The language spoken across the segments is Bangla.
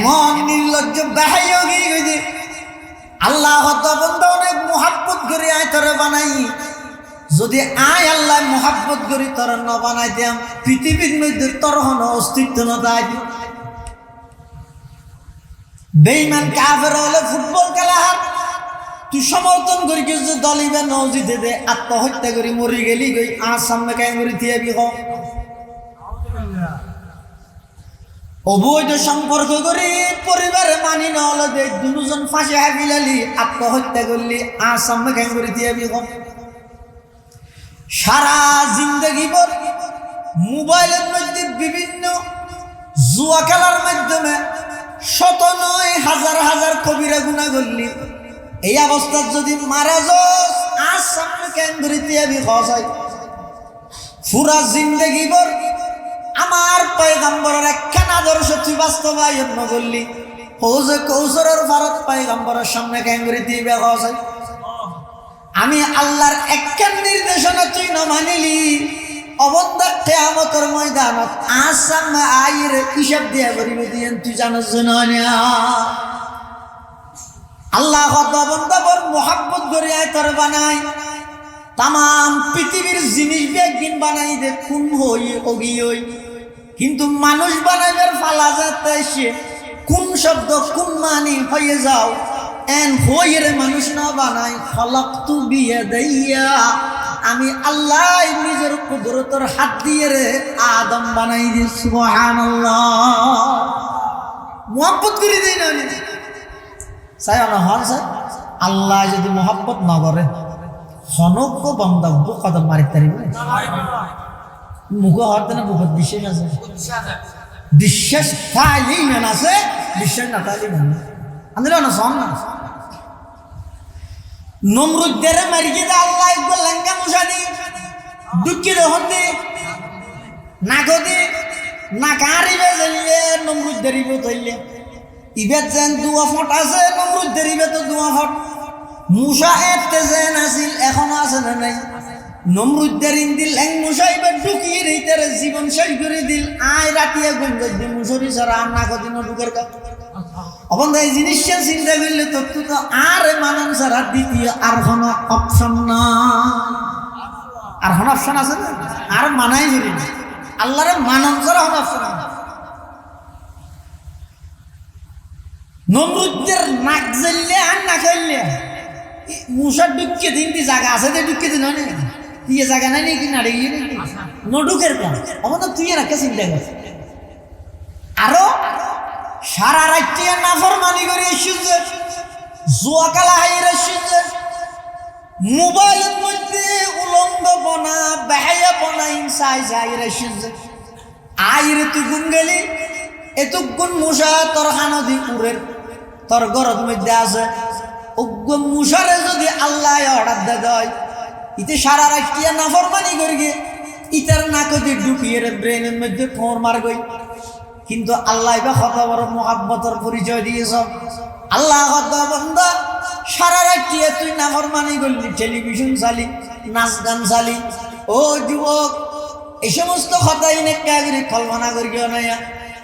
এমন নির্লজ্জ বেহাইয়া গিয়ে আল্লাহ বন্ধা অনেক মোহাব্বত করে আয় তোরে বানাই, যদি আয় আল্লাহ মোহাব্বত করি তোর ন বানাই দিয়াম পৃথিবীর মধ্যে তোর হন অস্তিত্ব না তাই। বেঈমান কাফের হলে ফুটবল খেলা হার তুই সমর্থন করি কিছু দলিবে নজিদে দে আত্মহত্যা করি মরি গেলি গই আর সামনে কেন করি থিয়াবি হ অবৈধ সম্পর্ক করি পরিবারে মানি না হলে দেখ দুজন ফাঁসি হাবিলালি আত্মহত্যা করলি আর সামনে কেন করি থিয়াবি হ সারা জিন্দগি ভর মোবাইলের মধ্যে বিভিন্ন জুয়া খেলার মাধ্যমে শত নয় হাজার হাজার কবিরা গুনাহ করলি, এই অবস্থা যদি মারা যাস আর সামনে কেন ধরে দিয়াবি হয় পুরা জিন্দগি ভর আমার পয়গম্বরের একখান আদর্শ তুই বাস্তবায়ন না করলি, হৌজে কৌশলের ভারত পয়গম্বরের সামনে কেন ধরে দিবে হয় আমি আল্লাহর একখান নির্দেশনা তুই না মানিলি, অবন্ধা কিয়ামতের ময়দানত আসাম আইর হিসাব দিয়া করিবে দিয়েন তুই জানোস না। আল্লাহ কত বন্ধা বর মোহাব্বত করে আয় তোর বানাই, তাম পৃথিবীর জিনিস একদিন বানাই দে কোন হই অগি হই, কিন্তু মানুষ বানাইবার ফালা যাতে সে কোন শব্দ কোন মানি হয়ে যাও এন হইয়ের মানুষ না বানাই খলাকতু বিয়াদাইয়া আমি আল্লাহ নিজের কুদরতের হাত দিয়ে রে আদম বানাই দিই। সুবহানাল্লাহ মোহাব্বত করে দেই না চাই না হন স্যার আল্লাহ যদি মোহাব্বত না করে হনজ্ঞ বান্দা কদম মারি তারিব মুখ হরতে না বুকত বিশ্বাস আছে, বিশ্বাস থাইলেই মেন আছে, বিশ্বাস না থাইলেই মেন আন্দে না সম না নমরুদ্দের মারিকে আল্লাহ একবার লঙ্কা মুসাদি দুঃখিত হতে না গদি না কারিবে যাইলে নমরুদ্দের ইবে ধরলে ইবে যেন দুয়া ফট আছে নমরুদ্দের ইবে তো দুয়া ফট মুসা এতে যেন আসিল এখনো আছে না নাই নমরুদ্দের ইন্দিল এক মুসা ইবে ঢুকিয়ে রেইতার জীবন শেষ করে দিল আয় রাতিয়া গুম গদ্দি মুসরি সারা আর না গদি ঢুকের কা অবন্ধা এই জিনিসটা চিন্তা করলে তো আর মানন ছাড়া দ্বিতীয় আর কোনো অপশন না, আর কোনো অপশন আছে না আর মানাই করি না আল্লাহরে মানন ছাড়া কোনো অপশন না। নমরুদ্দের নাক জ্বললে আর না খাইলে মুসার ঢুকিয়ে দিন দি জায়গা আছে যে ঢুকিয়ে দিন হয় ইয়ে জায়গা নাই নাকি নাড়ে গিয়ে নাকি নডুকের কাম অবন্ধা তুই আর একটা চিন্তা কর আরো সারা রাত্রে নাফরমানি করে এসেছে জুয়া খেলা হাইরে এসেছে মোবাইলের মধ্যে উলঙ্গপনা বেহায়াপনা হিংসা হাইরে এসেছে আইরে তুই গুন গেলি এতগুণ মুসা তোর হানদি উড়ের তোর ঘরের মধ্যে আছে অজ্ঞ মুসারে যদি আল্লাহ অর্ডার দে দেয় ইতে সারা রাত্রে নাফরমানি করি গে ইতার নাকদি ঢুকিয়ে ব্রেনের মধ্যে ফোর মার গই, কিন্তু আল্লাহ বা কত বড় মোহাব্বতের পরিচয় দিয়েছ আল্লাহ কত বন্ধা সারা রাত্রিয়ে তুই নাফরমানি করলি টেলিভিশন চালি নাচ গান চালি ও যুবক এই সমস্ত কথাই নেকাগিরি কল্পনা করিও না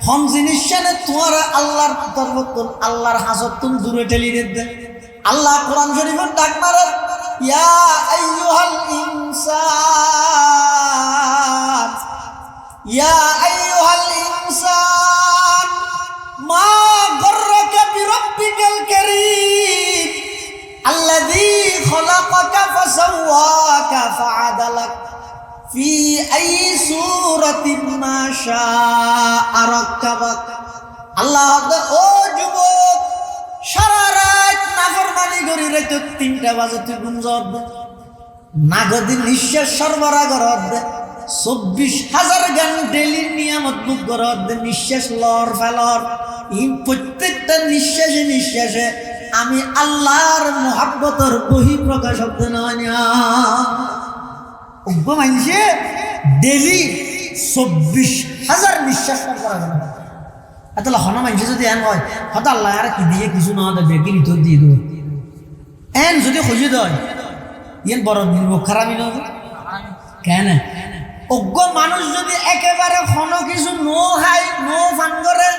হম জিনিস তোমার আল্লাহর তরফতুন আল্লাহর হাসতুন দূরে ঠেলি দে আল্লাহ কোরআন শরীফের ডাক মারে ইয়া আইয়ুহাল ইনসান ইয়া আইয়ুহাল ইনসান মা গররাকা বিরাব্বিকাল কারীম আল্লাযী খলাকাকা ফাসাওয়াকা ফাআদালাক ফি আইয়ি সূরাতিন মা শাআ রাক্কাবাক। আল্লাহ ও যুবক সারা রাত নাফরমানি করি রাত 3টা বাজে তুই গুঞ্জর নাগদি নিঃশ্বাস সরবরাহ করত 24,000 গান ডেলি নিয়ামত বুক করত নিঃশ্বাস লর ফেলর এই প্রত্যেকটা নিঃশ্বাসে নিঃশ্বাসে আমি আল্লাহর মোহাব্বতের বহি প্রকাশ হতে নয় উগ্র মানুষে ডেলি 24,000 নিঃশ্বাস করা গেল এত হনা মানুষে যদি এন হয় হয়তো আল্লাহ আর কি দিয়ে কিছু না দেবে কি ভিতর দিয়ে দেবো এন যদি খুঁজে দেয় ইয়েন বড় নির্মুখ খারাপই নয় কেন অজ্ঞ মানুষ যদি একেবারে কোনো কিছু নো খাই নো ফান করে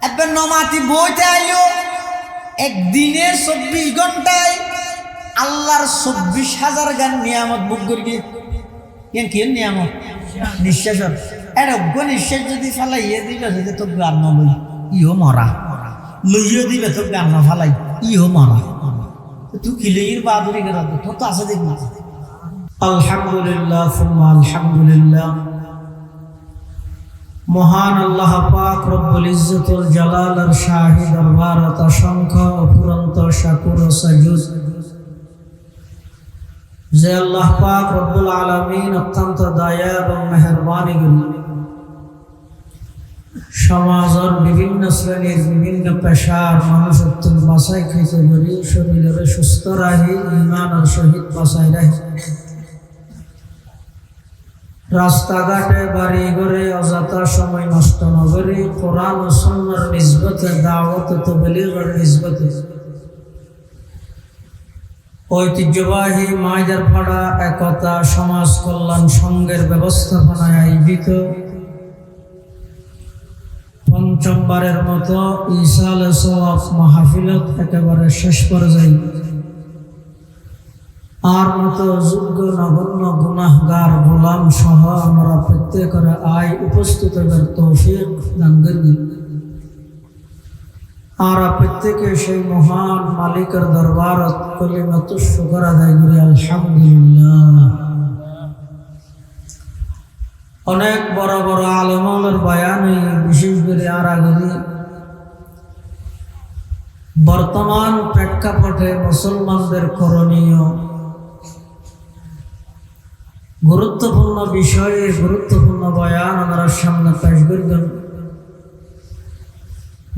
একবার নমাতি বইতে আইলো একদিনে 24 ঘন্টায় আল্লাহর 24,000 গান নিয়ামত বুক করি কি নিয়ামত নিঃশ্বাস এটা নিঃশ্বাস যদি ফালাইয়ে দিবে যদি তো গান নবই ইও মরা লইও দিবে তো গান না ফালাই ইও মরা তুই কিলির বাদুরি করা তো তো আছে দেখ না আলহামদুলিল্লাহ সুম্মা আলহামদুলিল্লাহ মহান আল্লাহ পাক রব্বুল ইজ্জতুল জালালের শাহী দরবারত অসংখ্য অপুরন্ত শাকুর ও সাজুদ যে আল্লাহ পাক রব্বুল আলামিন অত্যন্ত দয়া এবং মেহেরবানি করি সমাজের বিভিন্ন শ্রেণীর বিভিন্ন পেশার মানুষত্ব বাসায় খাইতে করি শরীরের সুস্থ রাখি ইমানের সহিত বাসায় রাখি রাস্তাঘাটে বাড়ি ঘরে অযথা সময় নষ্ট না করে কোরআন ও সুন্নাহর নিসবতে দাওয়াত ও তাবলীগের নিসবতে ঐতিহ্যবাহী মাইদার পাড়া একতা সমাজ কল্যাণ সংঘের ব্যবস্থাপনায় আয়োজিত পঞ্চমবারের মতো ইসালে সওয়াব মাহফিলত একেবারে শেষ পর্যায়ে আর মতো যোগ্য নগণ্য গুনাহগার গোলাম সহ আমরা প্রত্যেকের আয় উপস্থিত হবার তৌফিক দান করি আর প্রত্যেকে সেই মহান মালিকের দরবারত কলিমাতু শুকর আদায় করি আলহামদুলিল্লাহ। অনেক বড় বড় আলেমের বয়ান বিশেষ করে আর আগে বর্তমান প্রেক্ষাপটে মুসলমানদের করণীয় গুরুত্বপূর্ণ বিষয়ে গুরুত্বপূর্ণ বয়ান আমরা সামনে পেশ করবেন।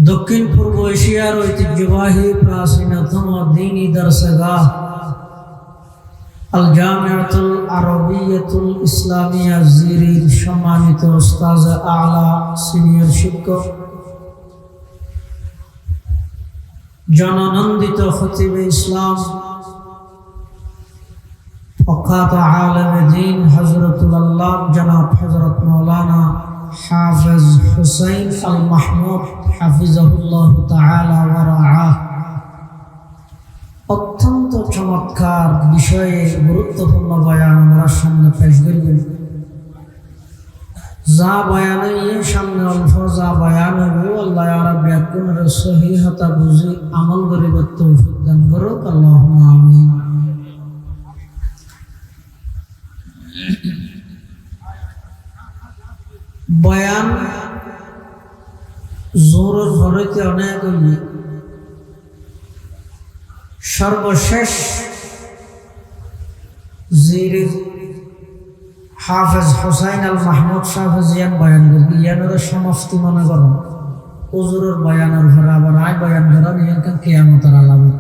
দক্ষিণ পূর্ব এশিয়ার ঐতিহ্যবাহী প্রাচীনতম দ্বীনি দরসগাহ আল জামিয়াতুল আরবিয়াতুল ইসলামিয়া জিরির সম্মানিত উস্তাজ আলা সিনিয়র শিক্ষক জননন্দিত খতিবে ইসলাম প্রখ্যাত আলেমে দ্বীন হযরতুল আল্লাহ জনাব হযরত মাওলানা হাফেজ হুসাইন আল মাহমুদ হাফিজাহুল্লাহ তাআলা ওয়া রাআহ অত্যন্ত চমৎকার বিষয়ে গুরুত্বপূর্ণ বয়ান আমরা সামনে পেশ করবেন। যা বয়ান সামনে অল্প যা বয়ান হবে আল্লাহ রাব্বুল গুণের সহিহতা বুঝে আমল করিবার তৌফিক দান করুক আল্লাহুম্মা আমিন। বয়ান জোরের ভরেতে অনেক সর্বশেষ জিরির হাফেজ হুসাইন আল মাহমুদ সাহেব ইয়ান বয়ান করবি ইয়ানের সমাপ্তি মনে করেন হুজুরের বয়ানের ভরে আবার আয় বয়ান করেন ইয়ানকান কিয়ামতের আলামত।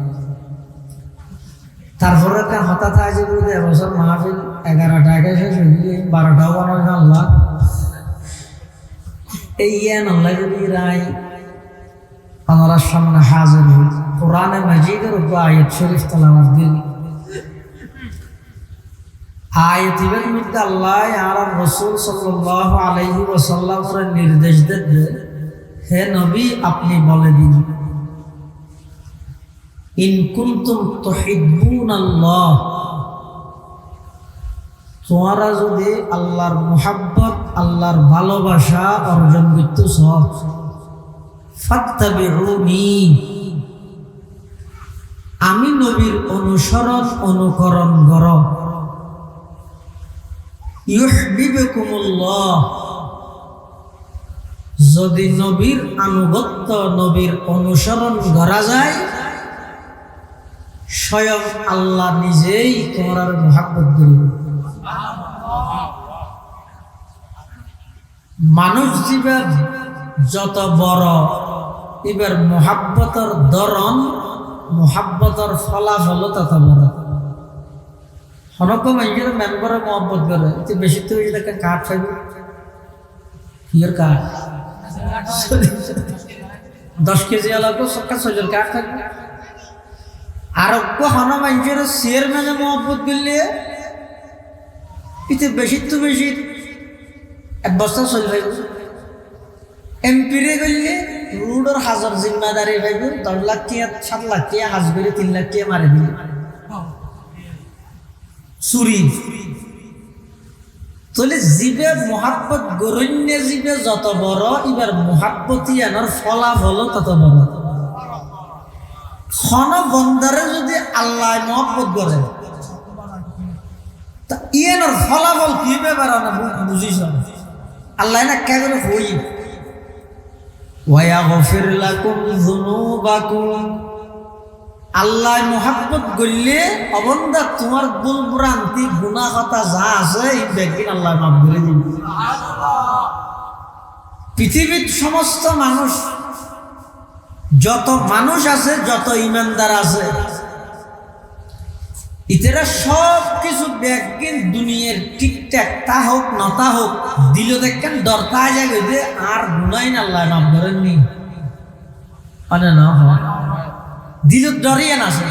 তারপরে কার হঠাৎ আজ এবছর মাহফিল 11টায় শেষ হয়ে গিয়ে 12টাও বানাবে আল্লাহ এই ইয়ান আল্লাহ যদি রায় আমরা সামনে হাজির হই কোরআনে মাজিদের উপর আয়াত শরীফ তেলাওয়াত দিন আয়াতের মধ্যে আল্লাহ আর রাসূল সাল্লাল্লাহু আলাইহি ওয়াসাল্লামের নির্দেশ দেন হে নবী আপনি বলে দিন ইন কুনতুম তুহিব্বুনাল্লাহ তোমরা যদি আল্লাহর মুহাব্বত আল্লাহর ভালোবাসা অর্জন করতেছ ফাত্তাবিউনি আমি নবীর অনুসরণ অনুকরণ করো ইউহিব্বুকুমুল্লাহ যদি নবীর আনুগত্য নবীর অনুসরণ করা যায় স্বয়ং আল্লাহ নিজেই তোমার মুহাব্বত করবে। মানুষ জীবের যত বড় এবার মুহাব্বতের ধরন মুহাব্বতের ফলাফল তত বড়। হরকম এই মেম্বারে মহব্বত করে এতে বেশি তো একটা কাঠ থাকবে কিয়ের কাঠ 10 কেজি আলাদা সবকা 6 কাঠ থাকবে আর কখনো মানুষের চেয়ারম্যানে মহব্বত করলে এতে বেশি তো বেশি 1 বছর চলবে। এমপিরে করলে রুডর হাজার জিম্মাদারি ভাইব 10 লাখ টাকা 7 লাখ টাকা হাজ করে 3 লাখ টাকা মারে দিল চুরি তাহলে জীবে মোহাব্বত গরণ্য জীবে যত বড় এবার মোহাব্বতী আনার ফলাফল তত বড় খন বন্দারে যদি আল্লাহ মোহাব্বত করে তা ইয়ানোর ফলাফল কি ব্যাপার না বুঝিস আল্লাহ না কে করে হই ওয়ায়াগফির লাকুম যুনুবাকুম আল্লাহ মোহাব্বত করলে অবন্দা তোমার ভুল ভ্রান্তি গুনাহ কথা যা আছে এই ব্যক্তি আল্লাহ মাফ করে দিবে পৃথিবীর সমস্ত মানুষ যত মানুষ আছে যত ইমানদার আছে ইতেরা সব কিছু ব্যাগিন দুনিয়ার ঠিকঠাক তা হোক নতা হোক দিল দেখেন দরতা যাবে যে আর গুনাই না আল্লাহ মাফ করেননি মানে না দিল ডরিয়ে না আছে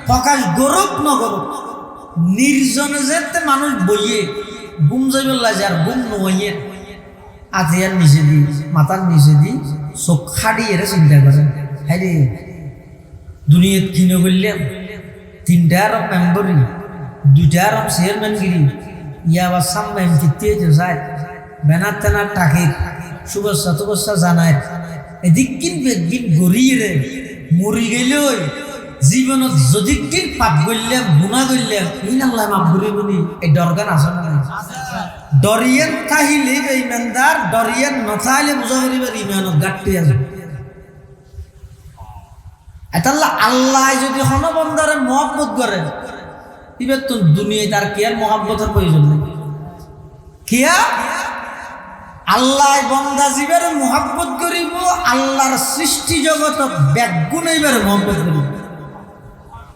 প্রকাশ গরব নগরব নির্জনে যেতে মানুষ বইয়ে গুম যাইবল্লা যার গুম নইয়ে আথিয়ার নিচে দি মাথার নিচে দি চোখ খাড়িয়ে চিন্তা করে হ্যাঁ রে দুনিয়াত কিনে বললাম 3টা মেম্বরি 2টা চেয়ারম্যানগিরি ইয়া আবার সামনে জিতিয়ে যায় ব্যানার তেনার টাকির শুভেচ্ছা তুভেচ্ছা জানায় এদিক কিনবে দিন গড়িয়ে রে মরি গেল জীবনত যদি কি পাপ করলাম গুণা করলাম ইন আল্লাহ মাফ করে বলি এই দরকার আছে না ডরিয়েন তাহিলে ইমানদার ডরিয়েন নথাইলে বুঝা করিবার ইমানত গাঁটতে আছে এতাল্লাহ আল্লাহ যদি কোনো বন্দারে মহব্বত করে এবার তো দুনিয়ায় তার কি আর মহব্বতের প্রয়োজন নেই কিয়া আল্লাহ বন্দা জীবের মহব্বত করিব আল্লাহর সৃষ্টি জগত ব্যাগুণ এইবার মহব্বত করিব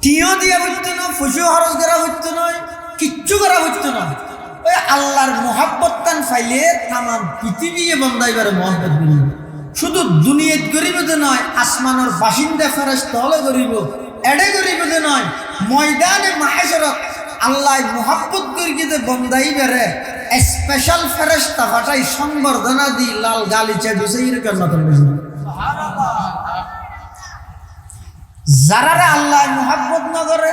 টিও দিয়া হইতো না ফুসু খরচ করা হইতো নয় কিচ্ছু করা হইতো না ওই আল্লাহর মহব্বত টান ফাইলে তামাম পৃথিবী বন্দা এবার মহব্বত করিব শুধু দুনিয়াত গরিব তো নয় আসমানের বাসিন্দা ফেরেশতা হলে গরিব এডে গরিব তো নয় ময়দানে মাহশরত আল্লাহ মোহাব্বত করিতে বন্দাই বেড়ে স্পেশাল ফেরেশতা পাঠাই সংবর্ধনা দি লাল গালিচা বিছাইর জান্নাতের মধ্যে যারা আল্লাহ মোহাব্বত না করে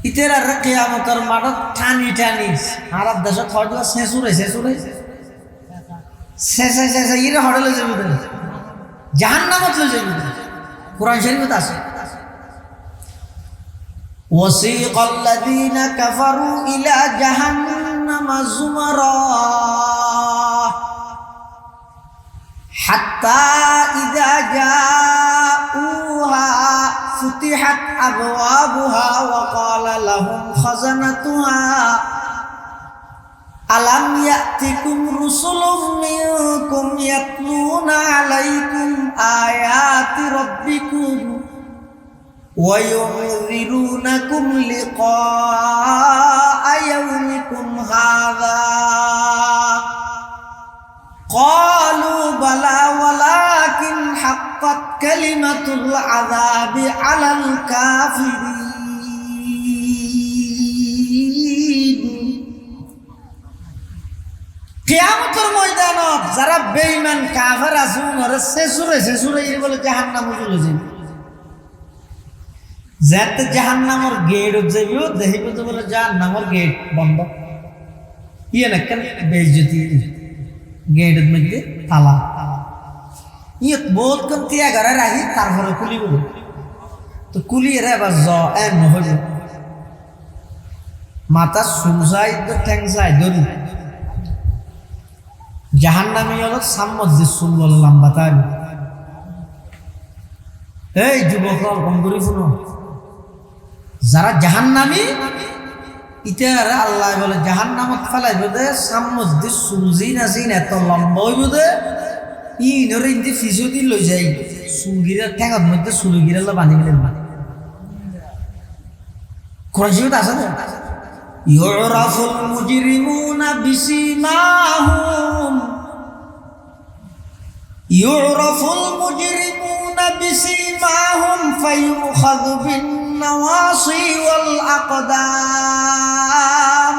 ইতেরা কিয়ামতের মাঠে টানি টানি আরব দেশত হয়তো শেষুরে শেষে ইরে হড়লে যাবে জাহান্নামত লয়ে যাবে কোরআন শরীফে আছে وسيق الذين كفروا إلى جهنم زمرا حتى إذا جاءوها فتحت أبوابها وقال لهم خزنتها ألم يأتكم رسل منكم يتلون عليكم آيات ربكم وينذرونكم لقاء يومكم هذا قالوا بلى ولكن حقت كلمة العذاب على الكافرين কিয়ামতের ময়দানত যারা বেঈমান কাফের আছে ওরা শেষুরে বলে জাহান্নামে চলে যাবে যাতে জাহান্নামের গেট যাইব দেখিব তো বলে জাহান্নামের গেট বন্ধ ইয়ে না কেন বেইজ্জতি গেটের মধ্যে তালা ইয়ে বহুত কম তিয়া ঘরে রাখি তারপরে খুলিব তো কুলিয়ে রে এবার নহইব মাথা সুলসাই ঠ্যাংসাই ধরি জাহান্নামী হলো সাম্মত সুল বলে লম্বা তাই এই যুবক কম করি শুনো যারা জাহান্নামী ইতারা আল্লাহ বলে জাহান্নামত ফেলাইব দে সাম্মত সুলজি নাসিন এত লম্বা হইব দে ইনরে ইন্দি ফিসুদি লই যাই সুলগিরা ঠ্যাঙত মধ্যে সুলগিরা বাঁধি গেলেন কোরআন শরীফে আছে না ইউরাফুল মুজরিমুনা বিসিমাহুম ইউরাফুল মুজরিমুনা বিসিমাহুম ফায়ুখাযু বিন নওয়াসি ওয়াল আকদাম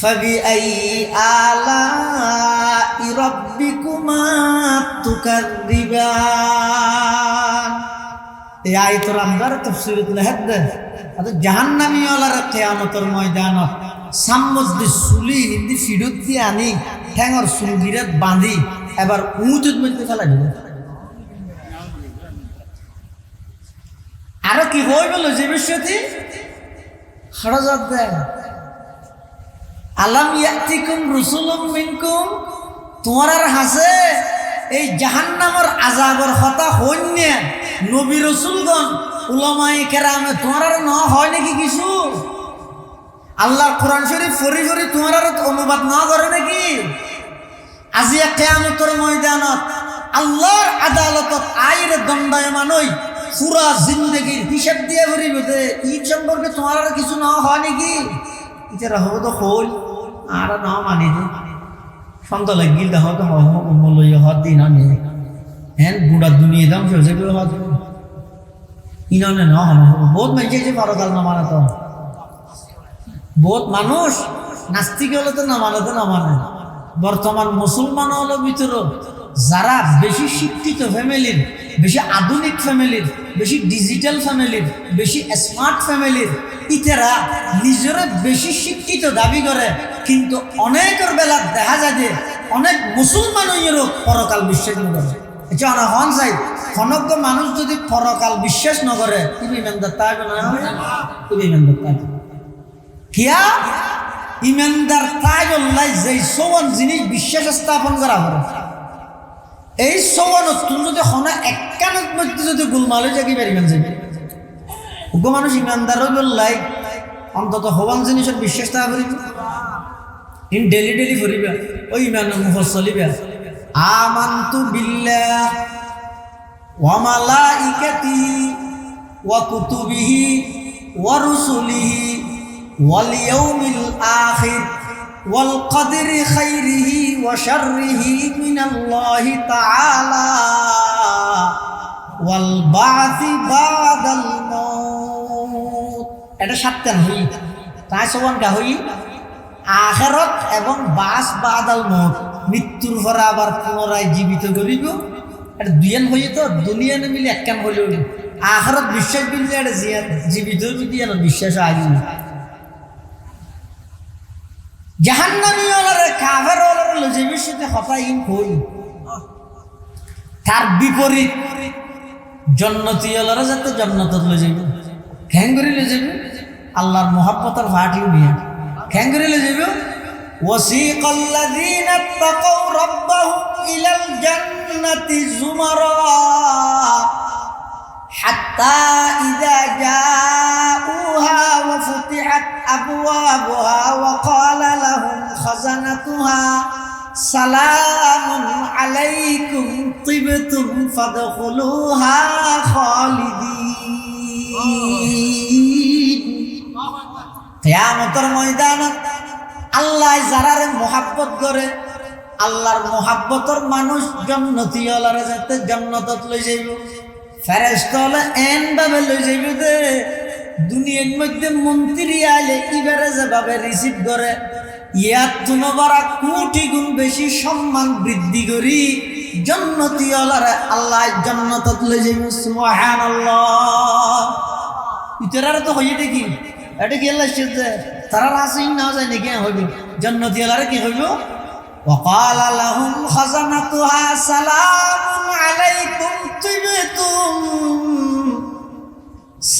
ফাবিআইয়ি আলাই রাব্বিকুমা তুকাযযিবান। এই আয়াতের আমদার তাফসীরুল হাদ্দ আতো জাহান্নামী ওয়ালার কিয়ামতের ময়দানত সামমধ্যে সুলি হিন্দি ফিরত দিয়ে আনি ঠ্যাঙর সুলগিরাত বাঁধি এবার উঁচুত মধ্যে ফেলা দিল। আরো কি হয়ে গেল যে বিষয়টি হরজত দেয় আলাম ইয়াতিকুম রুসুলুম মিনকুম, তোমার আর হাসে এই জাহান্নামের আযাবের কথা হইন্য নবী রাসূলগণ উলামায়ে কেরামে তোমার আর ন হয় নাকি কিছু? আল্লাহর কোরআন শরীফ ফরি ফরি তোমার আর অনুবাদ না করে নাকি? আজি কিয়ামতের ময়দানত আল্লাহর আদালতত আইরে দণ্ডায়মান হই পুরা জিন্দেগির হিসাব দিয়ে ভরিবে দে ঈদ সম্পর্কে তোমার আর কিছু না হয় নাকি? এটা হব তো হল আর না মানি দে সন্ত লাগিল দেহ তো মূল্য হত দিন আনে হ্যাঁ বুড়া দুনিয়া দাম সে হত ইনানে না হন বহুত মানুষ যে পরকাল না মানে তো বহুত মানুষ নাস্তিক হলে তো না মানে বর্তমান মুসলমান হলো ভিতরে যারা বেশি শিক্ষিত ফ্যামিলির, বেশি আধুনিক ফ্যামিলির, বেশি ডিজিটাল ফ্যামিলির, বেশি স্মার্ট ফ্যামিলির ইতারা নিজেরা বেশি শিক্ষিত দাবি করে, কিন্তু অনেকের বেলা দেখা যায় যে অনেক মুসলমানেরও পরকাল বিশ্বাস নকরে। এটা অনেক হন চাই খনজ্ঞ মানুষ যদি পরকাল বিশ্বাস নকরে তুমি ইমানদার তাইবে না, তুমি ইমানদার তাইবে কিয়া ইমানদার তাইবল্লাই যে সৌন জিনিস বিশ্বাস স্থাপন করা হবে এই সৌনত তুমি যদি হনা একখানের মধ্যে যদি গোলমালে যাকে বের ইমান যাবে উগ্র মানুষ ইমানদার বললাই অন্তত হবান জিনিসের বিশ্বাস তা করিব ইন ডেলি করিবা ওই ইমান মুফাসসলিবা আমানতু বিল্লাহ ওয়া মালাইকাতিহি ওয়া কুতুবিহি ওয়া রুসুলিহি ওয়াল ইয়াউমিল আখির ওয়াল কদরি খাইরিহি ওয়া শাররিহি মিনাল্লাহি তাআলা ওয়াল বা'সি বাদাল মাউত। এটা সাতটা হই তাই সবান গা হই আখিরাত এবং বাস বাদাল মাউত, মৃত্যুর পরে আবার পুনরায় জীবিত করিব। এটা দুইয়ান হই তো দুনিয়ানে মিলে একখান হইল আখিরাত বিশ্বাস বিললে এটা জীবিত বিদিয়ান বিশ্বাস আগে জাহান্নামী ওয়ালার কাফের ওয়ালার যে বিষয়তে হতাইন হই তার বিপরীত জান্নাতি ওয়ালারা যাতে জান্নাতত লয়ে যাইব কেন করে লয়ে যাইব আল্লাহর মহব্বতের ভাটিও নিয়ে কেন করে লয়ে যাইব ওয়াসিকাল্লাযীনা তাকাউ রাব্বাহুম ইলাল জান্নাতি যুমারা হাত্তা ইযা জাউহা ওয়া ফুতিহাত আবওয়াবুহা ওয়া ক্বালা লাহুম খাযানাতুহা সালামুন আলাইকুম তিবতুম ফাদখুলুহা খালিদিন। কিয়ামতের ময়দানে আল্লাহ যারারে মহব্বত করে আল্লাহর মহব্বতের মানুষ জান্নাতি ওয়ালারে যাতে জান্নাতত লই যাইব ফেরেশতা হলে এন ভাবে লই যাইব দে দুনিয়ার মধ্যে মন্ত্রী আইলে ইবারে যেভাবে রিসিভ করে ইয়াত তুনবারা কোটি গুণ বেশি সম্মান বৃদ্ধি করি জান্নাতি ওয়ালারে আল্লাহ জান্নাতত লই যাইব। সুবহানাল্লাহ। ইতরারে তো হইয়ে দেখি এটা কি আল্লাহ শিখছে তারা রাসিন না যায় নাকি হইব জান্নাতি ওয়ালারে কি হইব وقال لهم خزنتها سلام عليكم طبتم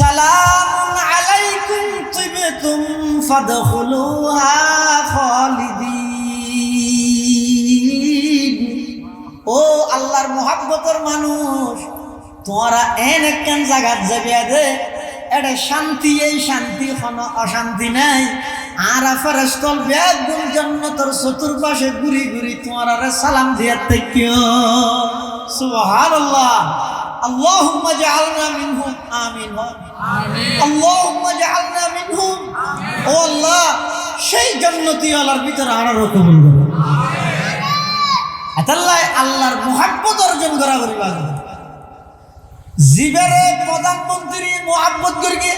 سلام عليكم طبتم فادخلوها خالدين। ও আল্লাহর মহব্বতের মানুষ তোমরা এন একখান জায়গাত যাবিয়া দে এটা শান্তি, এই শান্তি কোনো অশান্তি নাই। আর ফেরেশতা বেগুন জান্নাতের চতুর্পাশে ঘুরি ঘুরি তোমার সালাম দিয়া থাকিও। সুবহানাল্লাহ। আল্লাহুম্মা জাআলনা মিনহুম। আমিন আমিন। আল্লাহুম্মা জাআলনা মিনহুম। ও আল্লাহ সেই জান্নাতি ওয়ালার ভিতরে আরো কবুল করো। আমিন। আল্লাহ আল্লাহর মুহাব্বত অর্জন করা করিবা জিবারে প্রধানমন্ত্রী মুহাব্বত করিকে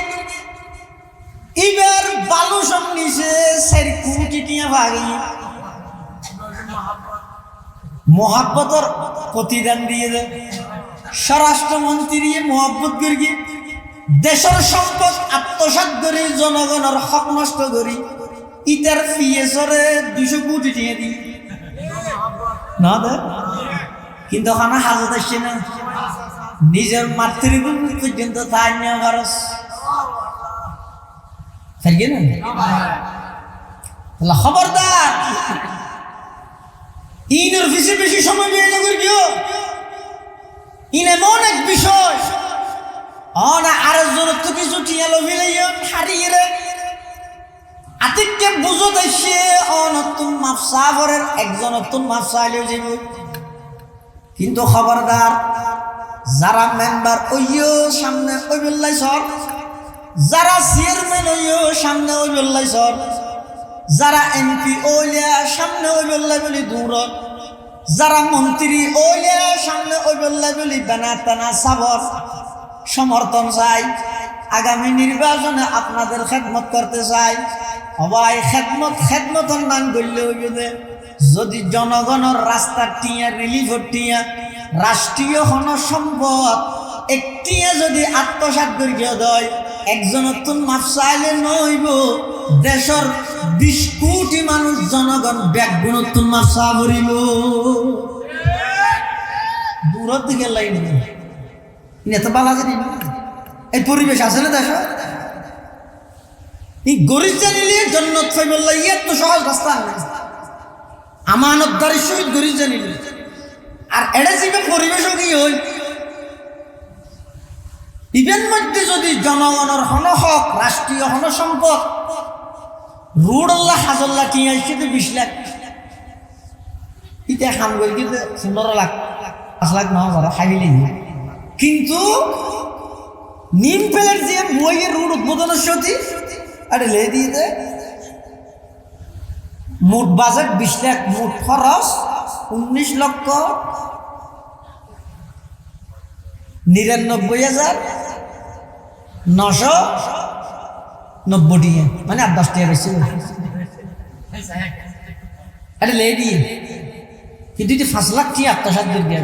এবার বালু সব নিচে 4 কোটি টিয়া ভাগি মোহাব্বতর প্রতিদান দিয়ে দেয় স্বরাষ্ট্রমন্ত্রী মোহাব্বত করি দেশের সম্পদ আত্মসাৎ করি জনগণের হক নষ্ট করি ইটার পিএসরে 200 কোটি টিয়া দিই না দে কিন্তু খানা হাজত আসছে না নিজের মাতৃভূমি পর্যন্ত তাই নেওয়া খরচ না খবরদার ইনের বেশি বেশি সময় বিয়ে করিও ইন এমন এক বিষয় না আরেকজন তো কিছু টিয়ালো ফেলাইও হারিয়ে রে আতিককে বুঝো দেশে নতুন মাফসা ভরের একজন নতুন মাফসা আইলেও যাব কিন্তু খবরদার যারা মেম্বার ওইও সামনে ওই বেল্লাই সর যারা চেয়ারম্যান ওইও সামনে ওই বেল্লাই সর যারা এমপি ওইলিয়া সামনে ওই বেল্লাই বলি দূরত যারা মন্ত্রী ওইলিয়া সামনে ওই বেল্লাই বলি বেনা টানা সাবর সমর্থন চাই আগামী নির্বাচনে আপনাদের খেদমত করতে চাই সবাই খেদমতের নাম করলে হইবে যদি জনগণের রাস্তা টিয়া রিলিফর টিয়া রাষ্ট্রীয় হন সম্পদ একটিয়া যদি আত্মসাৎ করিয়া দেয় একজন নতুন মাপ চাইলে নইব দেশের 20 কোটি মানুষ জনগণ ব্যাগুণ নতুন মাপ চা ভরিব দূরের দিকে লাইন এত বালা জানি এই পরিবেশ আছে না দেশ এই গরিব জানিলে জন্নত ফাইবল্লা এত সহজ রাস্তা আমানতদারের সহিত গরিব জানিলে আর এটা যে পরিবেশ কি হই ইভেন মধ্যে যদি জনগণের হন হক রাষ্ট্রীয় হন সম্পদ রুড়ল্লা হাজল্লা কি আসছে 20 লাখ ইতে খাম করি কিন্তু 15 লাখ 5 লাখ 9,000 খাইলে কিন্তু নিম পেলের যে বইয়ের রুট উদ্বোধনের সতী আরে লে দিয়ে দে মোট বাজেট 20 লাখ মোট খরচ 19 লক্ষ 99,990 টিয়া মানে 8-10 টাকা বেশি আরে লে দিয়ে কিন্তু 5 লাখ কি আত্মসাৎ করে দিয়ে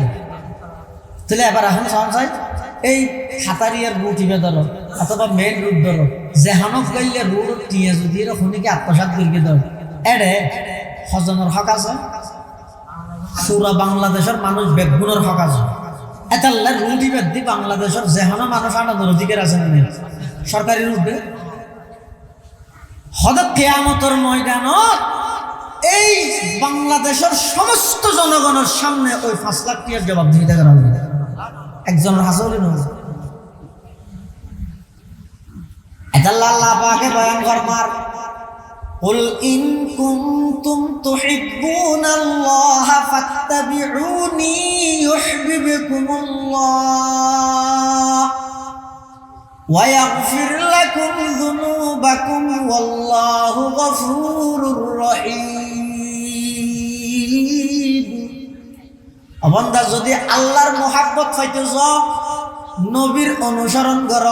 তাহলে এবার এখন চাই এই খাতারিয়ার রুট ইবে ধরো অথবা মেন রুট ধরো যেহানক গাইলে রুট টিয়া যদি এরকম কি আত্মসাৎ করিয়ে দাও এড়ে হজনের হক আছে পুরা বাংলাদেশের মানুষ বেগুনের হক আছে এতাল্লা রুট ইবে দি বাংলাদেশের যেহানো মানুষ আনাদের অধিকার আছে না সরকারি রুটে হদ কিয়ামতের ময়দানত এই বাংলাদেশের সমস্ত জনগণের সামনে ওই 5 লাখ টিয়ার জবাবদিহিতা করা হবে একজনের হাসলি নয় এটা আল্লাহ পাকে বয়ান ফরমার কুল ইন কুনতুম তুহিব্বুনাল্লাহ ফাত্তাবিউনি ইউহিব্বুকুমুল্লাহ ওয়া ইয়াগফির লাকুম যুনুবাকুম ওয়াল্লাহু গফুরুর রহিম বান্দা যদি আল্লাহর মোহাব্বত পাইতেছ নবীর অনুসরণ কর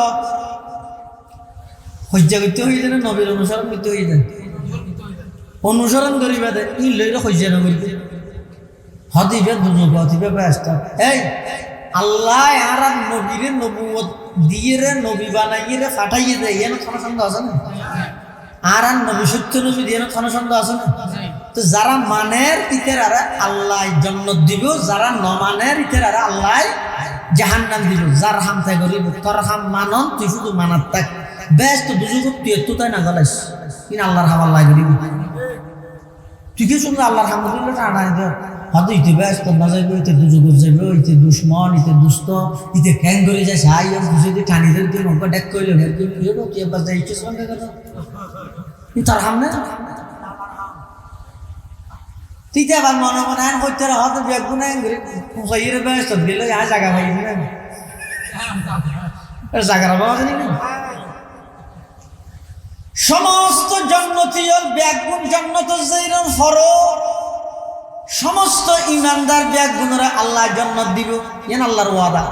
হজ্জা করতে হয়ে যায় নবীর অনুসরণ করতে হয়ে যায় অনুসরণ করিবা দে ই লইলে হজ্জা না করিবে হদিবে দুজক হদিবে ব্যস্ত এই আল্লাহ আর নবীরে নবুয়ত দিয়ে রে নবী বানাইয়ে রে পাঠাইয়ে দেয় এর কোনো সন্দেহ আছে না আর নবী সত্য নবী দিয়ে কোনো সন্দেহ আছে না তো যারা মানের ইতের আর আল্লাহ জান্নাত দিব যারা ন মানের ইতের আর আল্লাহ জাহান্নাম দিব যার হাম তাই করিব তোর হাম মানন তুই শুধু মানাত থাক বেশ তো দুজক তুই তো তাই না গলাইস কিনা আল্লাহর হাম আল্লাহ করিব তুই কি শুধু আল্লাহর হাম করিলে টানা দে হয়তো ইতে বেশ তো না যাইব ইতে দুজক যাইব ইতে দুশ্মন ইতে দুষ্ট ইতে খ্যাং করে যায় সাই যদি টানি দেন তুই নৌকা ডেক কইলে ঢের তুই তুই এবার যাই ইচ্ছে সঙ্গে কথা তার হাম না তুই আবার মনে মনে আন করতে হয়তো বেগুন মুসাইয়ের ব্যস্ত দিলে যা জায়গা পাই জায়গাটা পাওয়া যায় না সমস্ত জন্নতীয় বেগুন জন্নত যেরকম ফরো সমস্ত ইমানদার বেগুনরা আল্লাহ জন্নত দিব এন আল্লাহর ওয়াদা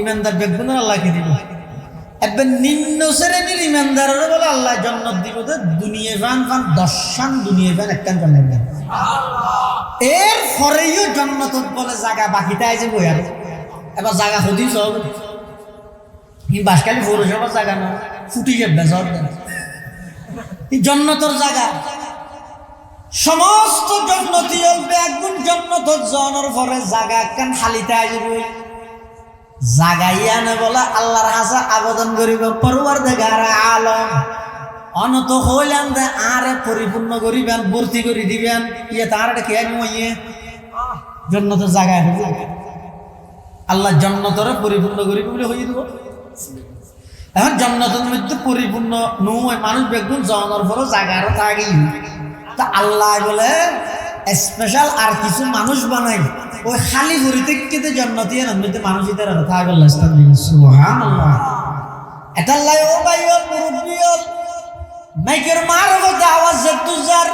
ইমানদার বেগুনরা আল্লাহকে দিব একবার নিম্ন শ্রেণীর ইমানদারের বলে আল্লাহ জান্নাত দিব, দুনিয়া ফান ফান 10 দুনিয়া ফান একখান জান্নাত দেন। এর পরেও জান্নাত বলে জায়গা বাকিটা আছে বই আর এবার জায়গা হদি সব বাসকালি পৌরসভার জায়গা না ফুটি যাবে সব জান্নাতের জায়গা। সমস্ত জান্নাতি হলবে একগুণ জান্নাতের জনের পরে জায়গা একখান খালিতে আসবে। জাগাইয়া নে বলে আল্লাহর হাসা আবেদন করিব পরওয়ারদিগার আলম অনত হইলাম দে আরে পরিপূর্ণ করিবেন, ভর্তি করে দিবেন। ইয়ে তার কে নিয়ে জান্নাতের জায়গায় হবে আল্লাহ জান্নাতের পরিপূর্ণ করিবে বলে হয়ে দিব। এখন জান্নাতের মধ্যে পরিপূর্ণ নয় মানুষ বেগুন জনের পরও জায়গা আরো থাকি। তা আল্লাহ বলে স্পেশাল আর কিছু মানুষ বানাই ওই খালি ঘুরি থেকে জান্নাতি মধ্যে মানুষ ইতার থাক। আল্লাহ সুবহানাল্লাহ। এটা লাই ও ভাইয়ল মুরব্বিয়ল মাইকের মারফতে আওয়াজ তুজার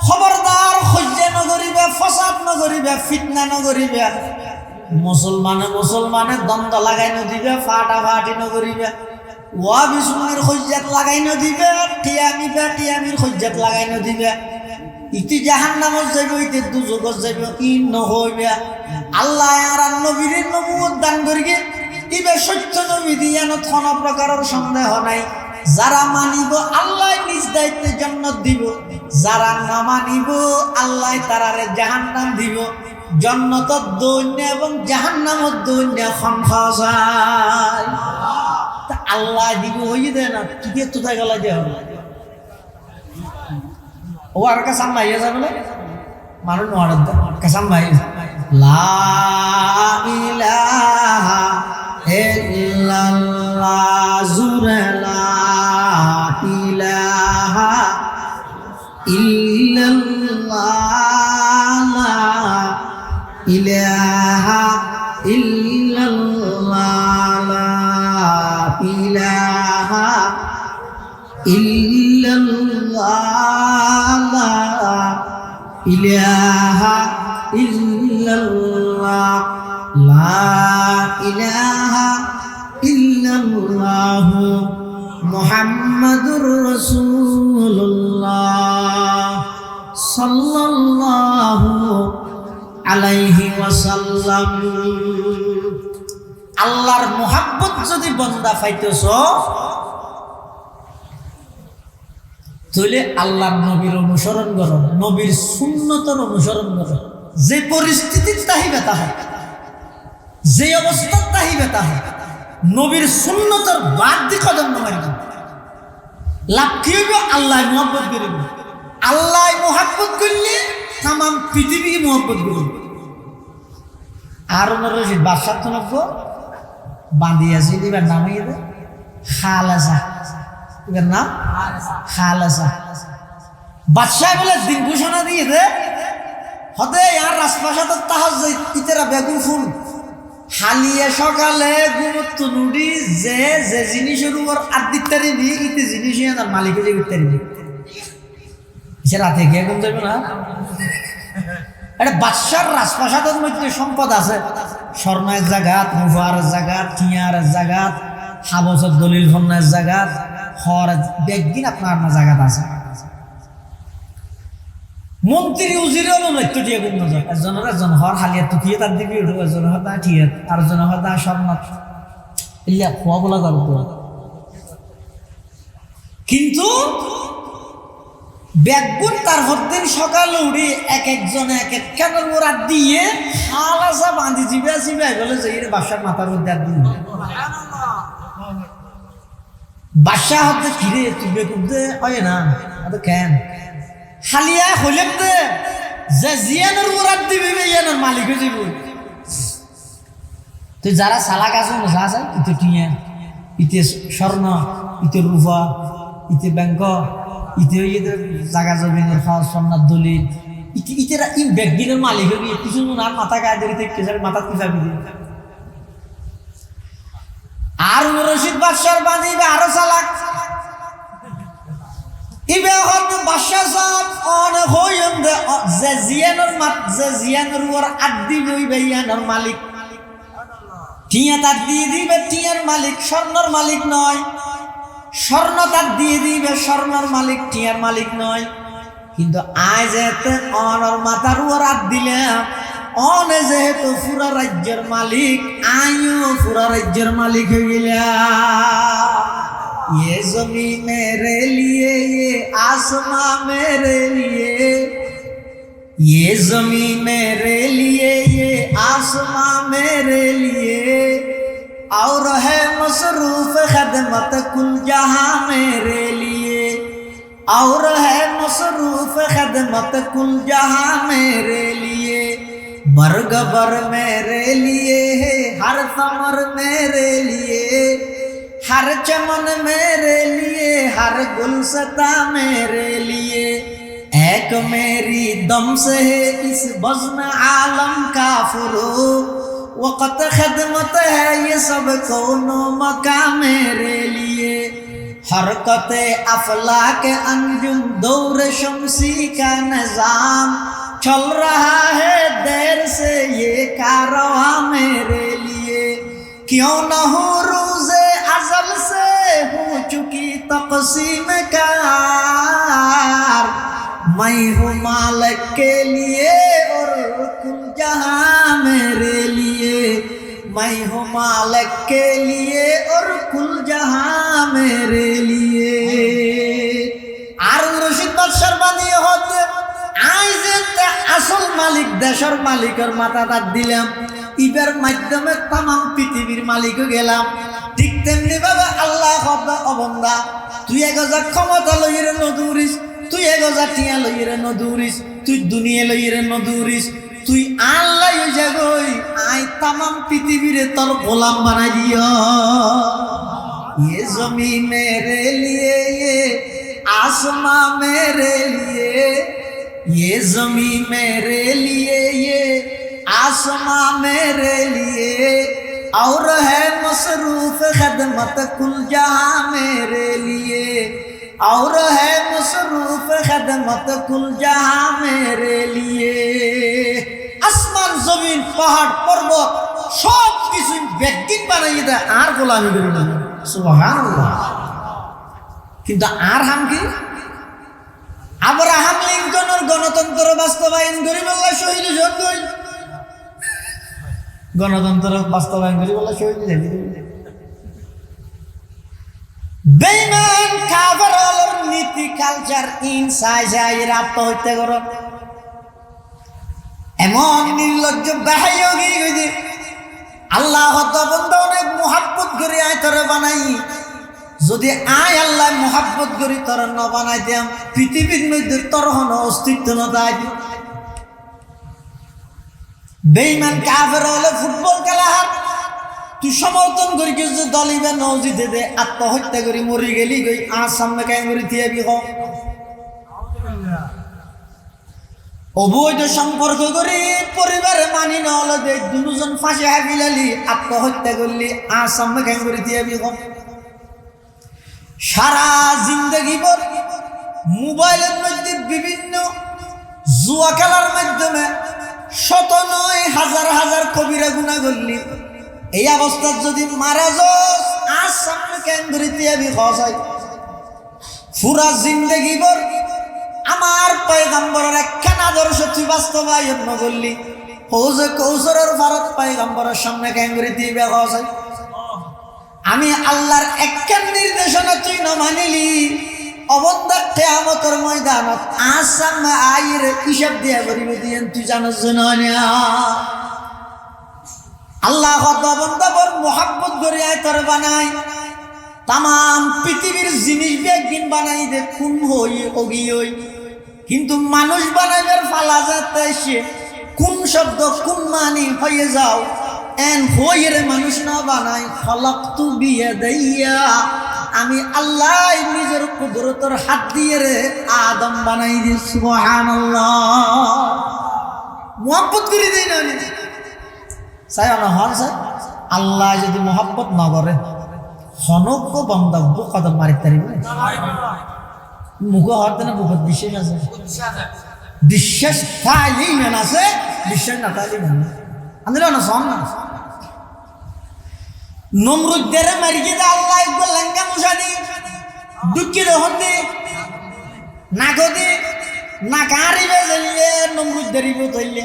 খবরদার হজ্জা নগরিবে, ফসাদ নগরিবে, ফিতনা নগরিবে, মুসলমানে দ্বন্দ্ব লাগাই নদিবে, ফাটাফাটি নগরিবে, ওয়া বিসুনির হজ্জাত লাগাই নদিবে, টিয়ামির হজ্জাত লাগাই নদিবে। ইতি জাহান্নামত যাইব, ইতি দুজগত যাইব, ই নহইবে। আল্লাহ আর নবীর নবুয়ত দান করিবে, ইবে সত্য নবী দিয়ানো কোন প্রকারের সন্দেহ নাই। যারা মানিব আল্লাহ নিজ দায়িত্বে জান্নাত দিব, যারা না মানিব আল্লাহ তারারে জাহান্নাম দিব। জান্নাতত দৈন্য এবং জাহান্নামত দৈন্য খনখাসাই তা আল্লাহ দিব হই দে না কি তো তাই গলা যে ও আর কাসাম ভাই যাবে না মানুষ নোয়ার কাসাম ভাই লা ইলাহা ইল্লাল্লাহ জুরে লা ইলাহা ইল্লাল্লাহ লা ইলাহা ইল্লাল্লাহ লা ইলাহা ইল্লাল্লাহ লা ইলাহা ইল্লাল্লাহ লা ইলাহা ইল্লাল্লাহ মুহাম্মাদুর রাসূলুল্লাহ সাল্লাল্লাহু আলাইহি ওয়াসাল্লাম। আল্লাহর মুহাব্বত যদি বান্দা পাইতেছ তাহলে আল্লাহর নবীর অনুসরণ করো, নবীর সুন্নতের অনুসরণ করো। যে পরিস্থিতির তাহিবে তাহা, যে অবস্থার তাহিবে তাহা নবীর সুন্নতের বাদ দিয়ে কদম মারিব। লাভ কি হইব? আল্লাহ মুহাব্বত করিব। আল্লাহ মুহাব্বত করলে তাম পৃথিবীকে মুহাব্বত করিব। আর রশিদ বাদশাহ তো নব্য বাঁধিয়াছি এবার নামিয়ে দে খালাসা, এবার নাম খালাসা। বাদশাহ বলে দিন ঘোষণা দিয়ে দে হতে আর রাজপ্রাসাদ তাহাজ ইতেরা বেগুন ফুল হালিয়ে সকালে গুমত্ব নুডি যে যে জিনিসের উপর আদিত তারিবি ইতে জিনিস তার মালিকের যে তারিবি সে রাতে গিয়ে ঘুম যাবে না। এটা বাদশার রাজপ্রাসাদের মধ্যে সম্পদ আছে, স্বর্ণের জায়গাত, মুফারের জায়গাত, টিয়ারের জায়গাত, হাবসের দলিল ফন্নের জায়গাত, হর বেগদিন আপনার জায়গাত আছে। মন্ত্রী উজিরেও নৈত্য দিয়ে গুণ নজর একজন হর হালিয়া তুকিয়ে তার দিবি একজন হতা ঠিয়াত আর জন হতা স্বর্ণত ইল্লা খোয়া বলা গল্প। কিন্তু ব্যাগুন তার হদ্দিন সকালে উঠি এক একজনে এক এক কেনার মোড়াত দিয়ে হালাসা বাঁধি জিবে জিবে বলে যে বাদশার মাথার মধ্যে আর দিন বাদশাহ হতে ফিরে তুই বেকুব দে হয় না কেন হালিয়া হইলেন দে যে জিয়ানোর মোড়াত দিবি ইয়ানোর মালিক হয়ে যাবি। তুই যারা সালাক আছো যা চাই ইতে টিয়া ইতে স্বর্ণ ইতে রূপা ইতে ব্যাংক ইতে জাগা জমিনের সোনার দলিল ইতেরা ই ব্যাগদিনের মালিক হবি কিছু আর মাথা গায়ে ধরে থেকে মাথা কি যাবি আর রশিদ বাদশার বাঁধিবে আরো চালাক ইবে হত বাদশা সাহেব অনেক হইম দে যে জিয়ানোর উপর আড্ডি বইবে ইয়ানোর মালিক টিয়া তার দিয়ে দিবে, টিয়ার মালিক স্বর্ণর মালিক নয়। স্বর্ণ তার দিয়ে দিবে, স্বর্ণর মালিক টিয়ার মালিক নয়। কিন্তু আয় যেহেতু অনর মাথার উপর হাত দিলাম, অনে যেহেতু পুরা রাজ্যের মালিক, আইও পুরা রাজ্যের মালিক হয়ে গেলাম। ये जमी मेरे लिए, ये आसमां मेरे लिए, ये जमी मेरे लिए, ये आसमां मेरे लिए, और है मसरूफ खदमत कुल जहां मेरे लिए, और है मसरूफ खदमत कुल जहां मेरे लिए, बर्ग बर मेरे लिए है, हर समर मेरे लिए, हर चमन मेरे लिए, हर गुलसता मेरे लिए, एक मेरी दम से है इस बज़्म आलम का फुरूक, वक़्त खिदमत है ये सब कौनो मका मेरे लिए, हरकत अफलाक अंजुम दौर शम्सी का निज़ाम, चल रहा है देर से ये कारवां मेरे लिए, क्यों न हूँ रोज़े अज़ल से हो चुकी तक़सीम कार, मैं हूँ मालिक के लिए और कुल जहां मेरे लिए, मैं हूँ मालिक के लिए और कुल जहां मेरे लिए। हारून रशीद बादशाह बानिয়ে হতে আই যে আসল মালিক দেশের মালিকের মাথা তার দিলাম, ইবার মাধ্যমে তামাম পৃথিবীর মালিকও গেলাম। ঠিক তেমনি ভাবে আল্লাহ হদা অবন্দা, তুই এগজা ক্ষমতা লইরে নদুরিস, তুই এগজা টিয়া লইরে নদুরিস, তুই দুনিয়া লইরে নদুরিস, তুই আল্লাহ যাগই আই তামাম পৃথিবীরে তোর গোলাম বানাই দিও। ये जमी मेरे लिए, ये आसमां मेरे लिए, ये जमी मेरे लिए, ये आसमां मेरे लिए, और है मसरूफ खदमत कुल जहां मेरे लिए, और है मसरूफ खदमत कुल जहां मेरे लिए। আসমান জমিন পাহাড় পর্বত সব কিছু ব্যক্তিক বানাই দেয় আর গোলামি করে না, সুবহানাল্লাহ। কিন্তু আর হাম কি? আব্রাহাম লিঙ্কনের গণতন্ত্র বাস্তবায়ন করি বললা শহীদ হই, গণতন্ত্র বাস্তবায়ন করি বললা শহীদ হই। বেঈমান কাফেরর নীতি কালচার ইনসাই যাইরা আত্মহত্যা করো, এমন নির্লজ্জ বাহাইও গিয়ে আল্লাহ বন্ধা অনেক মোহাব্বত করে আয় তোরে বানাই, যদি আয় আল্লাহ মোহাব্বত করি তোর ন বানাই দিয়াম, পৃথিবীর মধ্যে তোর হন অস্তিত্ব ন দায়। বেঈমান কাফের হলে ফুটবল খেলা হার, তুই সমর্থন করি কিছু দলিবে নজিদে দে আত্মহত্যা করি মরি গেলি গই আর সামনে কেন করি থিয়াবি হ। অবৈধ সম্পর্ক করি পরিবারে মানি নহলে দেখ দুজন ফাঁসি হাবিলালি আত্মহত্যা করলি আর সামনে কেন করি থিয়াবি হ। সারা জিন্দগি ভর মোবাইলের মধ্যে বিভিন্ন জুয়া খেলার মাধ্যমে শত নয় হাজার হাজার কবিরা গুনাহ করলি, এই অবস্থার যদি মারা যাস আর সামনে কেন ধরে দিয়াবি খসাই। পুরা জিন্দগি ভর আমার পয়গম্বরের একখান আদর্শ তুই বাস্তবায়ন না করলি, হৌজে কৌশলের ভারত পয়গম্বরের সামনে কেন করে দিবে খসাই। আমি আল্লাহর একখান নির্দেশনা তুই না মানিলি, অবন্ধা কিয়ামতের ময়দানত আসাম আইর হিসাব দিয়া করিবে দিয়েন তুই জানাস না। আল্লাহ বন্ধা বর মোহাব্বত করে আয় তোর বানাই, তাম পৃথিবীর জিনিস একদিন বানাই দে কোন হই অগি হই, কিন্তু মানুষ বানাইবার ফালা যাতে সে কোন শব্দ কোন মানি হয়ে যাও এন হইয়ের মানুষ না বানাই। খলাকতু বিয়াদাইয়া, আমি আল্লাহ নিজের কুদরতের হাত দিয়ে রে আদম বানাই দিই। সুবহানাল্লাহ, মোহাব্বত করে দেই না চাই না হন চাই। আল্লাহ যদি মোহাব্বত না করে হনক বন্ধা বুক কদম মারি তারিব মুখ হরতে না বুকত বিশ্বাস আছে, বিশ্বাস থাইলেই মেন আছে, বিশ্বাস না থাইলেই মেন না। আমি না সম না নমরুদ্দের মারিয়ে দে আল্লাহ একবার লঙ্কা মুসাদি দুঃখিত হতে না গদি না কারিবে যাইলে নমরুদ্দের ইবে ধরলে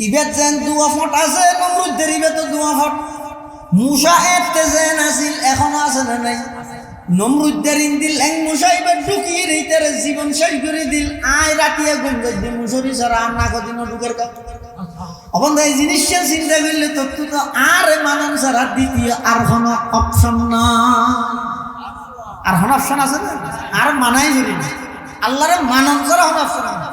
ইবে যেন দুয়া ফট আছে নমরুদ্দের ইবে তো দুয়া ফট মুসা এতে যেন আসিল এখনো আছে না নাই নমরুদ্দের ইন্দিল এক মুসা ইবে ঢুকিয়ে রেইতার জীবন শেষ করে দিল আয় রাতিয়া গঞ্জ মুসরি সারা আর না গদি ঢুকের কা অবন্ধা এই জিনিসটা চিন্তা করলে তত্ত্ব তো আর মানন ছাড়া দ্বিতীয় আর কোনো অপশন না আর কোনো অপশন আছে না আর মানাই করি না আল্লাহরে মানন ছাড়া কোনো অপশন না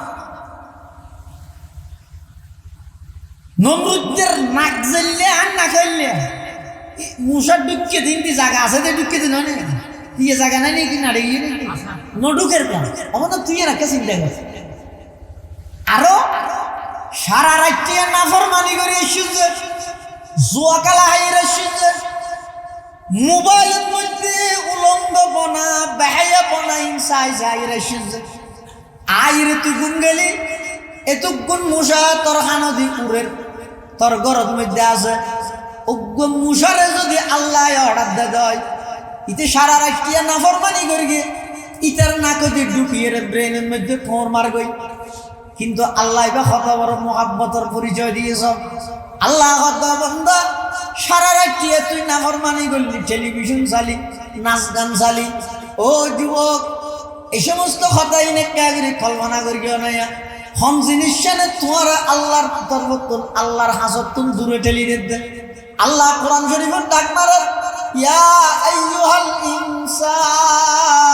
নমরুদ্দের নাক জ্বললে আর না খাইলে মুসার ঢুকিয়ে তিনটি জায়গা আছে যে ঢুকিয়ে দিন অনেক ইয়ে জায়গা নাই নাকি নাড়ে গিয়ে নাকি নডুকের কাম অবন্ধা তুই আর একটা চিন্তা কর আরো সারা রাত্রে নাফরমানি করে এসেছে জুয়াকালা হাইরে এসেছে মোবাইলের মধ্যে উলঙ্গপনা বেহায়াপনা ইনসাই হাইরে এসেছে আইরে তুই গুন গেলি এতগুণ মুসা তোর হানদি উড়ের তোর গরদ মধ্যে আছে অজ্ঞ মুসারে যদি আল্লাহ অর্ডার দে দেয় ইতে সারা রাত্রে নাফরমানি করি গে ইতার নাকতে ঢুকিয়ে ব্রেনের মধ্যে ফোর মার গই কিন্তু আল্লাহ বা কত বড় মুহাব্বতের পরিচয় দিয়েছ আল্লাহ কত বন্ধা সারা রাত্রিয়ে তুই নাফরমানি করলি টেলিভিশন চালি নাচ গান চালি ও যুবক এই সমস্ত কথাই নেকাগিরি কল্পনা করিও না হম জিনিস তোমার আল্লাহর তরফতুন আল্লাহর হাসতুন দূরে ঠেলি দে আল্লাহ কোরআন শরীফের ডাক মারে ইয়া আইয়ুহাল ইনসান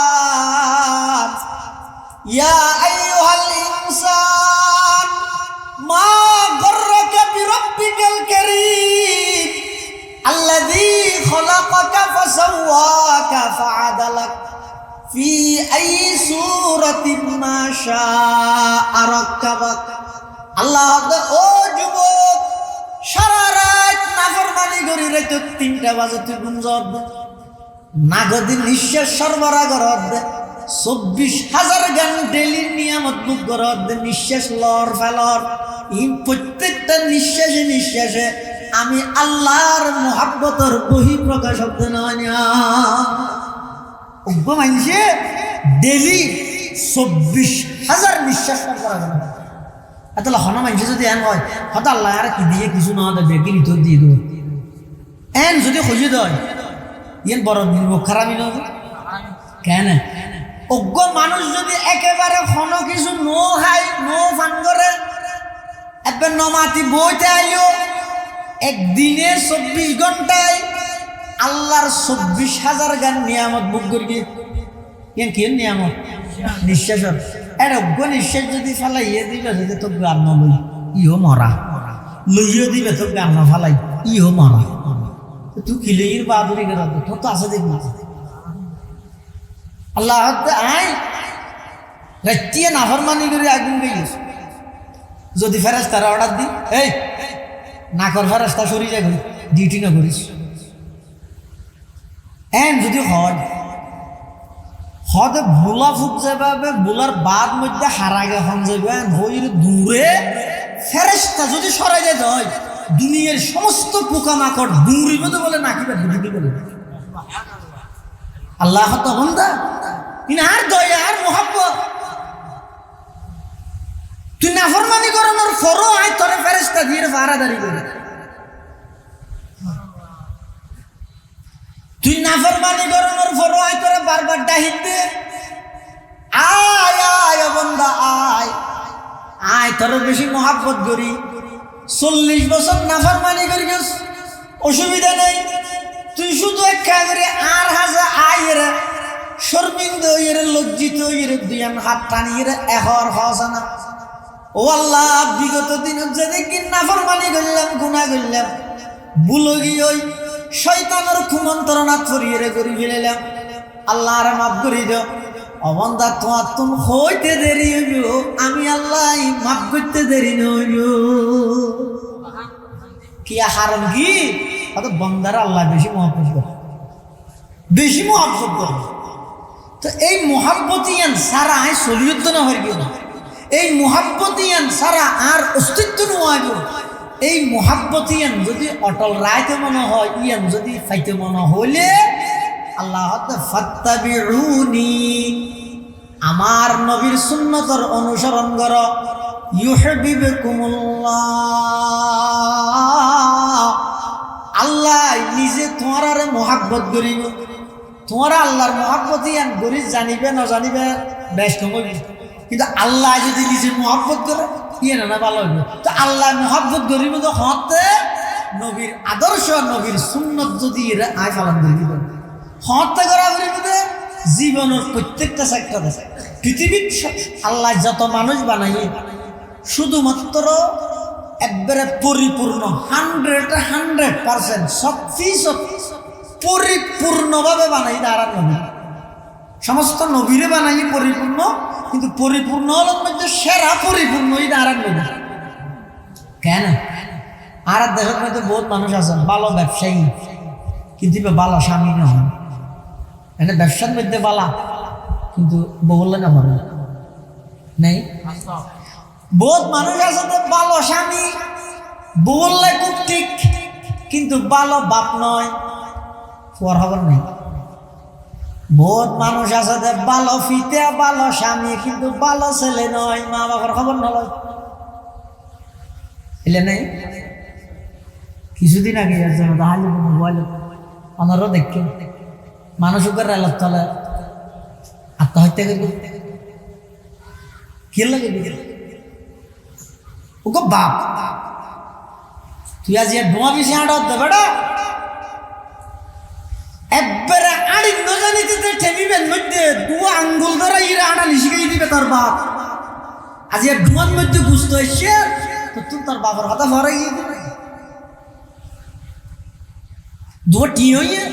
ইয়া আইয়ুহাল ইনসান মা গররাকা বিরাব্বিকাল কারীম আল্লাযী খলাকাকা ফাসাওয়াকা ফাআদালাক ফি আইয়ি সূরাতিন মা শাআ রাক্কাবাক আল্লাহ ও যুবক সারা রাত নাফরমানি করি রে তো 3টা বাজে তুই গুঞ্জব নাগদি নিঃশ্বাস সরবরাহ করদ 24,000 গান ডেলির নিয়ামত বুক করদ নিঃশ্বাস লর ফেলর এই প্রত্যেকটা নিঃশ্বাসে নিঃশ্বাসে আমি আল্লাহর মুহাব্বতের বহি প্রকাশ হতে নয় উগ্র মানুষে ডেলি 24,000 নিঃশ্বাস করা যাবে এত হন মানুষে যদি এন হয় হয়তো আল্লাহ আর কি দিয়ে কিছু না দেবে কি ভিতর দিয়ে দেবো এন যদি খুঁজে দেয় ইয়েন বড় নির্ভর খারাপই নয় কেন অজ্ঞ মানুষ যদি একেবারে হন কিছু নো খাই নো ফান করে একবার নমাতি বইতে আইও একদিনে 24 ঘন্টায় আল্লাহর 24,000 গান নিয়ামত বুক করি কেন কি নিয়ামত নিঃশ্বাস এটা অজ্ঞ নিঃশ্বাস যদি ফালাইয়ে দিবে যদি তো গান নলই ইও মরা লইও দিবে তো গান না ফালাই ইও মরা তুই খিলের বাদুরি করে তো তো আছে দেখবি আল্লাহ আই রাত্রিয়ে নাফরমানি করে আগুন গেছিস যদি ফেরেশতারা অর্ডার দি এই না কর ফেরেশতা সরি যাই ডিউটি না করিস এন যদি হয় হদে বুলা ফুক যাবে বুলার বাদ মধ্যে হারাগে হন যাবে হইর দূরে ফেরেশতা যদি সরাই যায় হয় দুনিয়ার সমস্ত পোকামাকড় দূরিবে তো বলে নাকি বুঝি বলে আল্লাহ তো বন্দা ইনার দয়া আর মোহাব্বত তুই নাফরমানি করানোর ফরো আয় তোরে ফেরেশতা দিয়ে ফারাদারি করে তুই নাফরমানি করানোর ফরো আয় তোরে বারবার ডাহিত দে আয় আয় বন্দা আয় আয় তোর বেশি মোহাব্বত করি 40 বছর নাফরমানি করি গেছ অসুবিধা নেই তুই শুধু একটা করে আর হাজা আয়ের শর্মিন্দ এর লজ্জিত এর দুয়ান হাত টানিয়ে এহর হসানা ও আল্লাহ বিগত দিন যদি কি নাফরমানি করলাম গুনাহ করলাম বুলগি ওই শয়তানের কুমন্ত্রণা ছড়িয়ে করে ফেলাম আল্লাহ আর মাফ করে দাও অবন্দা তোমার তুমি হইতে দেরি হইব আমি আল্লাহ মাফ করতে দেরি নইব কি হারাম কি অত বন্দার আল্লাহ বেশি মহব্বত করে বেশি মহব্বত করে তো এই মহব্বতিয়ান সারা আয় চলিয়ত না হয়ে গেল এই মহব্বতিয়ান সারা আর অস্তিত্ব নোয়াইব এই মোহাব্বত ইয়ান যদি অটল রাইতে মনে হয়, ইয়ান যদি ফাইতে মনে হইলে আল্লাহ ফাত্তাবিউনি, আমার নবীর সুন্নতর অনুসরণ কর, ইউহিব্বুকুমুল্লাহ, আল্লাহ নিজে তোমার আরে মোহাব্বত করিব। তোমার আল্লাহর মোহাব্বত ইয়ান করি, জানিবে না জানিবে বেশ কমবে, কিন্তু আল্লাহ যদি নিজে মোহাব্বত করে ইয়ে না ভালো হইবে। তো আল্লাহ মোহাব্বত করিব তো হতে নবীর আদর্শ, নবীর সুন্নত যদি আয় পালন করে দিব, হত্যা করা করিব জীবনের প্রত্যেকটা সেক্টর আছে। পৃথিবীর আল্লাহ যত মানুষ বানাই শুধুমাত্র একবারে পরিপূর্ণ 100% সব পরিপূর্ণভাবে বানাই আর নবী। সমস্ত নবীরে বানাই পরিপূর্ণ, কিন্তু পরিপূর্ণ হলের মধ্যে সেরা পরিপূর্ণ আর নবী। কেন? আর দেশের মধ্যে বহুত মানুষ আছেন ভালো ব্যবসায়ী, কিন্তু ভালো স্বামী না হন। এটা ব্যবসার মধ্যে বালা, কিন্তু বললে না মরে নেই। বহুত মানুষ আছে তো ভালো স্বামী, বললে খুব ঠিক, কিন্তু ভালো বাপ নয়, পর খবর নেই। বহুত মানুষ আছে যে ভালো ফিতে, ভালো স্বামী, কিন্তু ভালো ছেলে নয়, মা বাবার খবর নয়। এলে নেই। কিছুদিন আগে মোবাইল আমারও দেখি মানুষ উপর রেলার তলে আত্মহত্যা করবে। কি লাগে ওকে বাপ, তুই আজ ডোয়া বেশি আড় বেড়া একবারে আড়ি নজানিতে ঠেবিবেন মধ্যে দু আঙ্গুল ধরা ইরা আড়ানি শিখিয়ে দিবে তোর বাপ। আজ ডোয়ার মধ্যে গুস্ত হয়েছে তো তুই তোর বাবার হাতে ভরে গিয়ে দিবে দুয়া টি হইয়ে।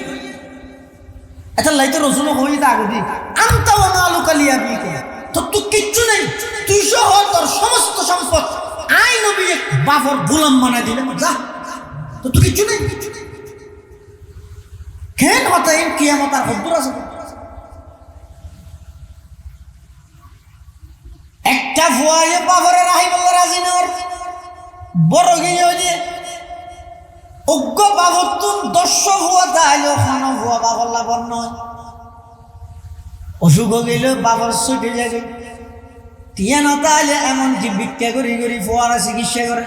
আচ্ছা লাইতে রসুন হই আগে দি আনতাও না আলু কালিয়া বিয়ে তো তুই কিচ্ছু নেই, তুই সহ তোর সমস্ত সম্পদ আই নবী বাপর গোলাম বানাই দিলে যা, তো তুই কিচ্ছু নেই। কেন হতা এই কিয়ামত আর হদ্দুর আছে? একটা ভুয়াইয়ে বাপরে রাহি বললে রাজি নর বড় গিয়ে যে অজ্ঞ বাবতুন 10 ভুয়া তাইলেও খানো ভুয়া বাবার লাভর নয়। অসুখ গেল বাবার ছুটে যাবে, টিয়া না তাইলে এমনকি ভিক্ষা করি করি ফুয়ারা চিকিৎসা করে।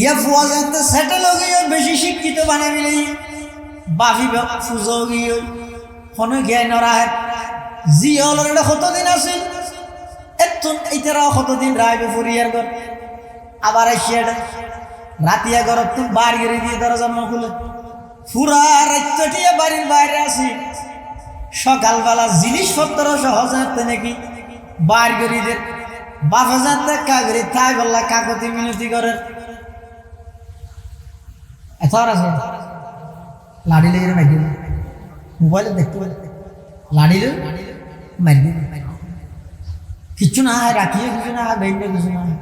ইয়া ফুয়া যাতে সেটেল গিয়ে বেশি শিক্ষিত বানাবি বাফি ফুজো গিয়ে কোনো জ্ঞান নরাহে জি হল কতদিন আছে এতন এইটারাও কতদিন রাইবে ফুরিয়ার ঘর আবার আসিয়া রাতিয়া ঘর তুমি বার গিয়ে দিয়ে দরজা খুলে পুরা রাত্রিয়া বাড়ির বাইরে আসি। সকালবেলা জিনিসপত্র সহজ হাতে নাকি বার গড়িয়ে বাফা যাতে কাগরি তাই বললা কাকতি মিনতি করে এত আছে লাড়ি লেগে মারি মোবাইলে দেখতে পারে লাড়িলে মারি কিচ্ছু না হয় রাখিয়ে কিছু না হয় বেঞ্জে কিছু না হয়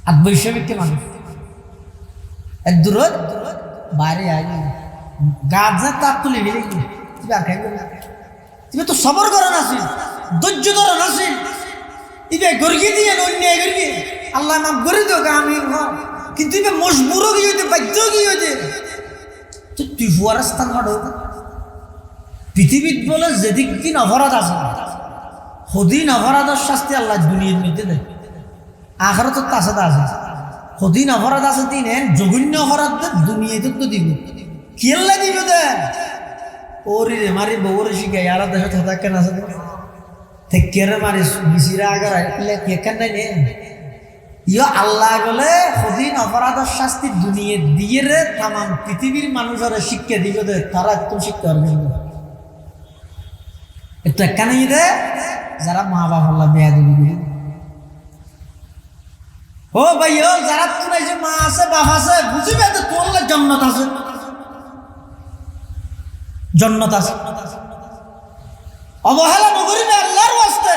আর বৈষয়িককে মানুষ এক দূরত বাইরে আয় গাছ যা তাপ তুলে মিলে তুমি আর খাই তুমি তো সবর করেন আসিল ধৈর্য ধরেন আসিল ইবে গর্গি দিয়ে অন্যায় গর্গি আল্লাহ মাফ করে দিও আমি কিন্তু ইবে মজবুরও কি হইতে বাধ্য কি হইতে তুই ফুয়ার স্থান হাট পৃথিবীত বলে যেদিক দিন অপরাধ আছে সদিন অপরাধের শাস্তি আল্লাহ দুনিয়ার মধ্যে দেয় আখারও তো তার সাথে আছে সদিন অপরাধ আছে দিন জঘন্য অপরাধ দুনিয়াতে তো দিব কেল্লা দিব দেন ওরে মারি বউরে শিখাই আর দেশে থাকেন আছে কেরে মারি বিশিরা আগার কেন নাই নে ইয় আল্লাহ গলে সদিন অপরাধের শাস্তি দুনিয়া দিয়ে রে তামাম পৃথিবীর মানুষেরা শিক্ষা দিব দে তারা একদম শিক্ষা পারবে একটু একখানে দে যারা মা বাবা বেয়া দিবি ও ভাই ও যারা তোর এই যে মা আছে বাপ আছে বুঝিবে তো তোর জন্নত আছে জন্নত আছে অবহেলা নগরিবে আল্লাহর ওয়াস্তে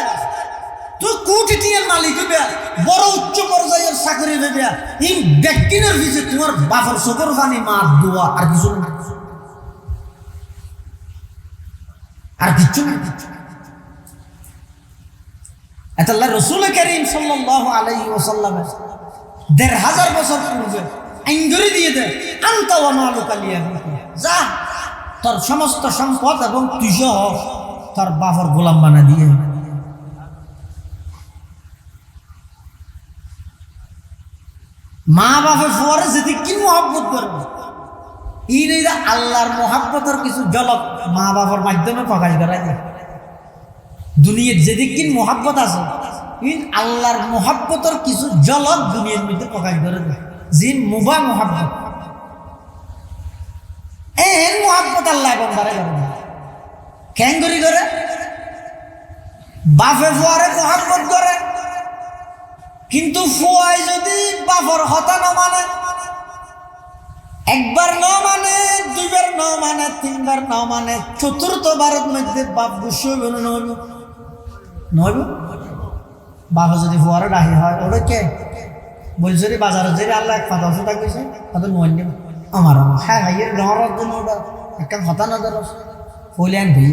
তুই কোটি টিয়ার মালিক হইবে বড় উচ্চ পর্যায়ের চাকরি হইবে এই ব্যক্তির ভিতরে তোমার বাপের চোখের পানি মা দোয়া আর কিছু না আর কিছু না এটা আল্লাহ রাসূল কারীম সাল্লাল্লাহু আলাইহি ওয়াসাল্লাম 1,500 বছর পূর্বে আইনগরি দিয়ে দেয় আনতা ওয়া মালুকা লিয়াবুকা, যা তোর সমস্ত সম্পদ এবং তুই সহ তোর বাপর গোলাম বানা দিয়ে। মা বাপে ফুয়ারে যদি কি মহব্বত করবে, ইরা আল্লাহর মহাব্বতের কিছু ঝলক মা বাবার মাধ্যমে প্রকাশ করা যায়। দুনিয়ার যেদিক কি মহাব্বত আছে, আল্লাহর মহাব্বতের কিছু ঝলক দুনিয়ার মধ্যে প্রকাশ করে দেয়। জিন মুবা মহাব্বত, এর মহাব্বত আল্লাহ বন্দারে করে না। কেন করে? বাপে ফুয়ারে মহাব্বত করে, কিন্তু ফুয়াই যদি বাপর হতা না মানে, একবার ন মানে, দুইবার ন মানে, তিনবার ন মানে, চতুর্থবারের মধ্যে বাপ গুস্ব হইব না নহইব? নহইব। বাবা যদি ফুয়ারে ডাহি হয়, ওটা কে বলছে রে বাজারে যে আল্লাহ এক পাতা ওষুধ থাকছে তাতে নোয়ান নেব আমার হ্যাঁ হ্যাঁ এর নহরার জন্য ওটা একটা হতা না ধর ফলে আন ভুই।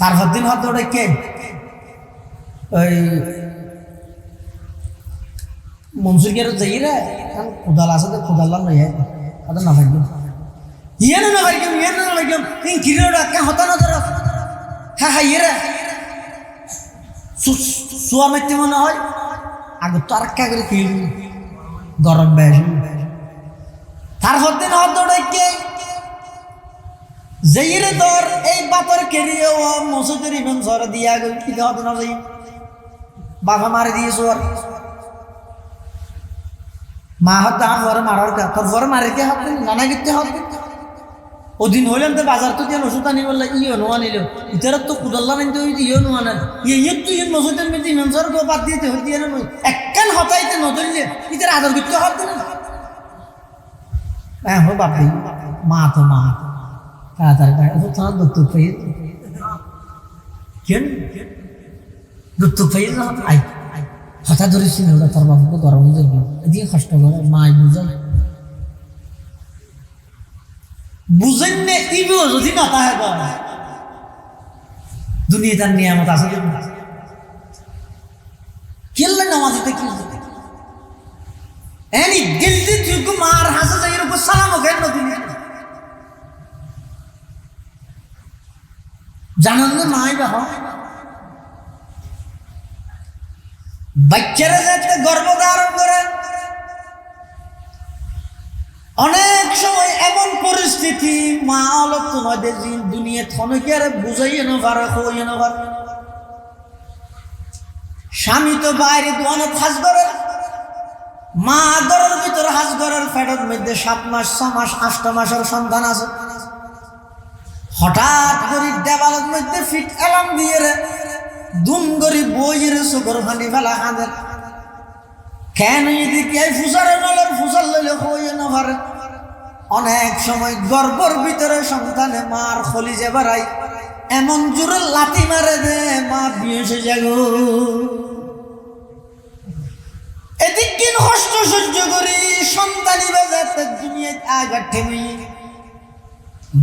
তারপর দিন হয়তো ওটা কে ওই মনসুর গেরো যাই রে কোদাল আছে তো কোদাল লই যায় তাদের না ভাগ্য ইয়ে না ভাগ্য ইয়ে না ভাগ্য তিন কিলো একটা হতা না ধর হ্যাঁ হ্যাঁ ইয়ে সোয়া মারতে মনে হয় আগে তো আর কা করে খেয়ে গরম বেশ। তারপর দিন হয়তো কে যেই রে তোর এই বাপর কেরিয়ে ও মসুদের ইমাম সর দিয়া গেল কি হতো না যাই বাবা মারে দিয়েছো আর মা হতো আর ঘরে মারার কা তোর ঘরে মারে কে হাত নানা গিতে হাত ওদিন হইলাম তো বাজার তো দিয়ে ওষুধ আনি বললে ইয়ে নোয়া নিল ইতার তো কুদাল্লা নিতে হইতে ইয়ে নোয়া না ইয়ে তুই মসুদের মধ্যে ইমাম সর বাদ দিতে হইতে না একখান হতাইতে নদলিলে ইতার আদর করতে হাত না হ্যাঁ হো বাপ মা তো মা তাড়াতাড়ি তোমার দত্তক পাই কেন দত্তক পাই না আই হঠাৎ ধরেছি না ওরা তোর বাবুকে গরম হয়ে যাবে এদিকে কষ্ট করে মা বুঝান বুঝেন নে ইবো যদি না তাহে দুনিয়া তার নিয়ামত আছে কেল্লা নামাজিতে কি এনি দিল্লি তুই মার হাসে যাই এর উপর সালাম কেন দিলি জানান না নাই বা বাচ্চারা যাতে গর্ভধারণ করে অনেক সময় এমন পরিস্থিতি মা অলপ তোমাদের দুনিয়া থনকে আর বুঝাইয়ে না পারে হইয়ে না পারে স্বামী তো বাইরে দোয়ানো হাজ করে মা ঘরের ভিতরে হাজ ঘরের ফেটের মধ্যে 7 মাস 6 মাস 8 মাসের সন্তান আছে হঠাৎ করে দেওয়ালের মধ্যে ফিট এলাম দিয়ে রে দুম গরি বইয়ের চোখের ফানি ফেলা কাঁদের কেন এদিকে ফুসারে নলের ফুসার লইলে হইয়ে না পারে অনেক সময় গর্ভের ভিতরে সন্তানে মার খলিজে বেড়াই এমন জোরে লাথি মারে দে মা বিয়েছে যাগো এদিক কিন কষ্ট সহ্য করি সন্তানি বাজাতে দুনিয়া আগার ঠেমি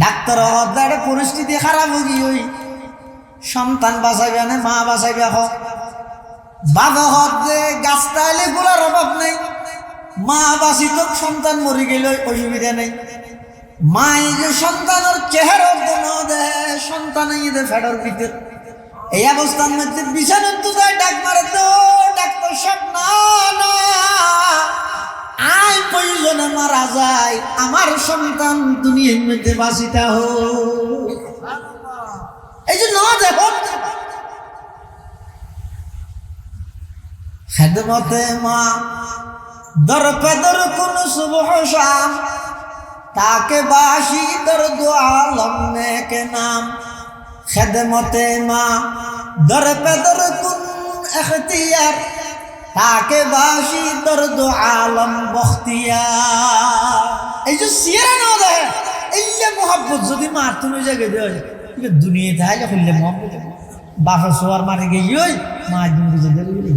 ডাক্তার হদার পরিস্থিতি খারাপ হয়ে ওই সন্তান বাঁচাইবে না মা বাঁচাইবে হোক বাবা হদে গাছটাইলে গোলার অভাব নেই মা বাঁচিত সন্তান মরি গেল অসুবিধা নেই মা এই যে সন্তানের চেহারা দে সন্তান ফেডার ভিতর এই অবস্থার মধ্যে বিছানার দুধায় ডাক মারে তো ডাক্তার সব না না আয় প্রয়োজনে মারা যায় আমার সন্তান দুনিয়ার মধ্যে বাঁচিতা হোক এই যে না দেখো খেদমতে মা দর পেদর কোন সুবহ শাম তাকে বাসি দর দো আলম নেকে নাম খেদমতে মা দর পেদর কোন এখতিয়ার তাকে বাসি দর দো আলম বখতিয়ার এই যে সিয়ারা না দেয় এই যে মোহাব্বত যদি মার তুমি জায়গায় দেয় দুনিয়া তাহলে খুললে মোহাব্বত বাসা সোয়ার মারে গিয়ে মা একদিন বুঝে দেবে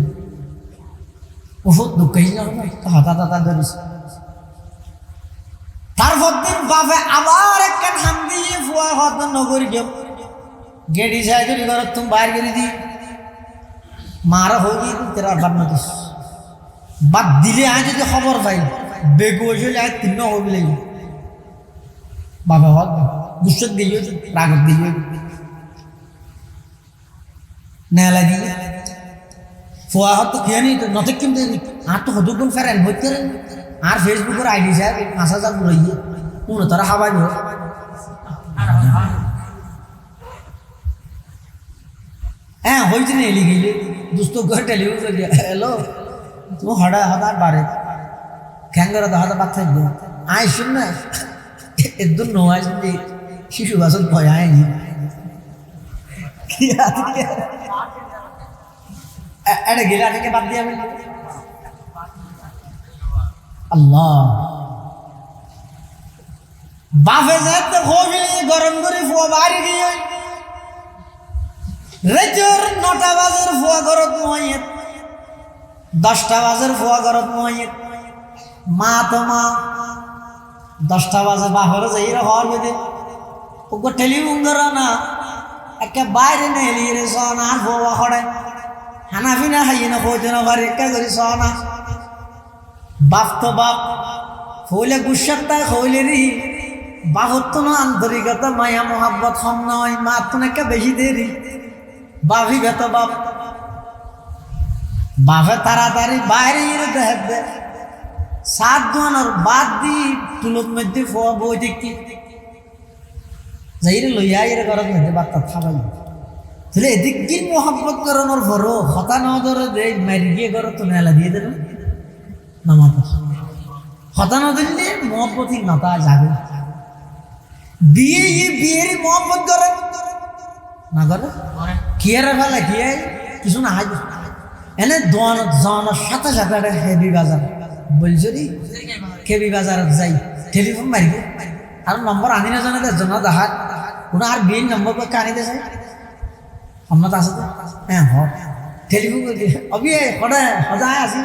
ওষুধ দুঃখই না হাতা টাতা ধরিস তারপর দিন বাপে আবার একটা হাম দিয়ে ফুয়া হত নগরী গেম গেড়ি সাই করি ঘর তুমি বাইর করে দি মারা হয়ে গিয়ে তেরা বাদ দিস বাদ দিলে আয় যদি খবর পাই বেগু হয়েছিল আয় তিন হবি লাগি বাবা হক গুসত দিয়ে রাগত দিয়ে নেলা দিয়ে ফোয়া হত খেয়ে নি নথে কিন্তু আর তো হদুগুন ফেরেন হইতে আর ফেসবুকের আইডি সাহেব 5,000 পুরাইয়ে কোনো তারা হাবাই হ্যাঁ হয়েছে না এলি গেলে দুস্থ করে টেলিভিশন হ্যালো তুমি হঠাৎ বাড়ে খ্যাঙ্গার হঠাৎ বাদ থাকবে আয় শুন না একদম নয় শিশু বাসন ভয় আয়নি এটা গেলে আটাকে বাদ দিয়ে আমি আল্লাহ বাফে যাতে হবি গরম করে ফোয়া বাড়ি গিয়ে রেজর 9টা বাজের ফোয়া গরত মহিত 10টা বাজের ফোয়া গরত মহিত মা তো মা 10টা বাজে বাহরে যাই হওয়ার বেদে ওকে টেলিফোন করো না একে বাইরে নেলিয়ে রে সোনা ফোয়া খড়ে হানাফি না খাইয়ে না কইতে না বাড়ি একা করি সোনা বাপ তো বাপ হইলে গুসারটা হইলে রি বাহত না আন্তরিকতা মায়া মোহাব্বত কম নয় মা তো নাকি বেশি দেরি বাপি বেত বাপ বাপে তাড়াতাড়ি বাইরে দেখ দে 7 জনের বাদ দি তুলত মধ্যে ফোয়া বই দেখি যাইরে লইয়া এর ঘরের মধ্যে বার্তা থাকাই তাহলে এদিক কি মোহাব্বত করানোর ভরো হতা না ধরে দে মারি গিয়ে ঘরে তো নেলা দিয়ে দেবে নামাজ হতা না দিলে মোহাব্বতই নাতা যাবে বিয়েরই মোহাব্বত করে না করে কি আর ফেলা কি কিছু না হাই এনে জনের সাথে সাথে একটা হেভি বাজার বলছো রে হেভি বাজার যাই টেলিফোন মারিব আর নম্বর আনি না জানে জন দেখার কোনো আর বিয়ের নম্বর পক্ষে আনিতে চাই আপনার আছে তো হ্যাঁ টেলিফোন অবি সদায় আসি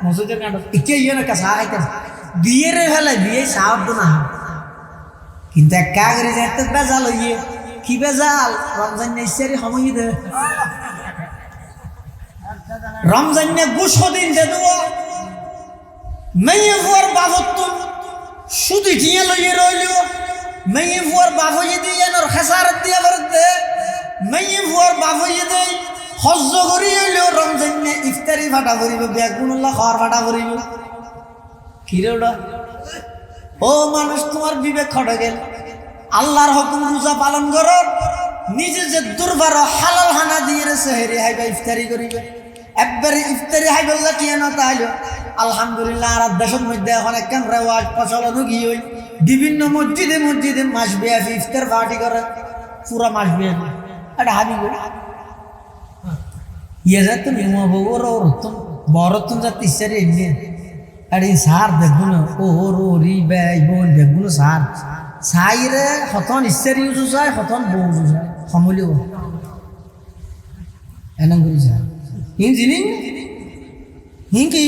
মসজিদের কাণ্ড একে ইয়ে না কাছা বিয়ের ফেলে বিয়ে সাহায্য না কিন্তু একা করে যাইতে বেজাল হইয়ে কি বেজাল রমজান ইসারি সময় দে রমজান গুস দিন দে দেবো মেয়ে ফুয়ার বাবত শুধু টিয়া লইয়ে রইল মেয়ে ফুয়ার বাপ হইয়ে দিয়ে এনর খেসারত দিয়ে দে মেয়ে ফুয়ার বাপ হইয়ে দেয় হজ্জ করি হইলেও রমজান ইফতারি ফাটা করিব বেগুনুল্লাহ খাওয়ার ফাটা করিব কিরে ওটা ও মানুষ তোমার বিবেক খটে গেল আল্লাহর হুকুম রোজা পালন করো নিজে যে দুর্বার হালাল হানা দিয়ে সেহেরি হাইবা ইফতারি করিবে একবারে ইফতারি হাইবল্লা কি না তাইলো আলহামদুলিল্লাহ আর দেশের মধ্যে এখন একখান রেওয়াজ প্রচলন গিয়ে বিভিন্ন মসজিদে মাস বিয়াফি ইফতার পার্টি করে পুরা মাস বিয়াফি এটা হাবি করে ইয়ে যায় তো নিমা বউর রতন বরতন যাতে ইচ্ছারে এমনি আরে সার দেখুন ও রি ব্যয় বোন দেখুন সার সাইরে হতন ইচ্ছারি উজু যায় হতন বউ উজু যায় সমলিও এনাম করি যায় হিং জিনিং হিং কি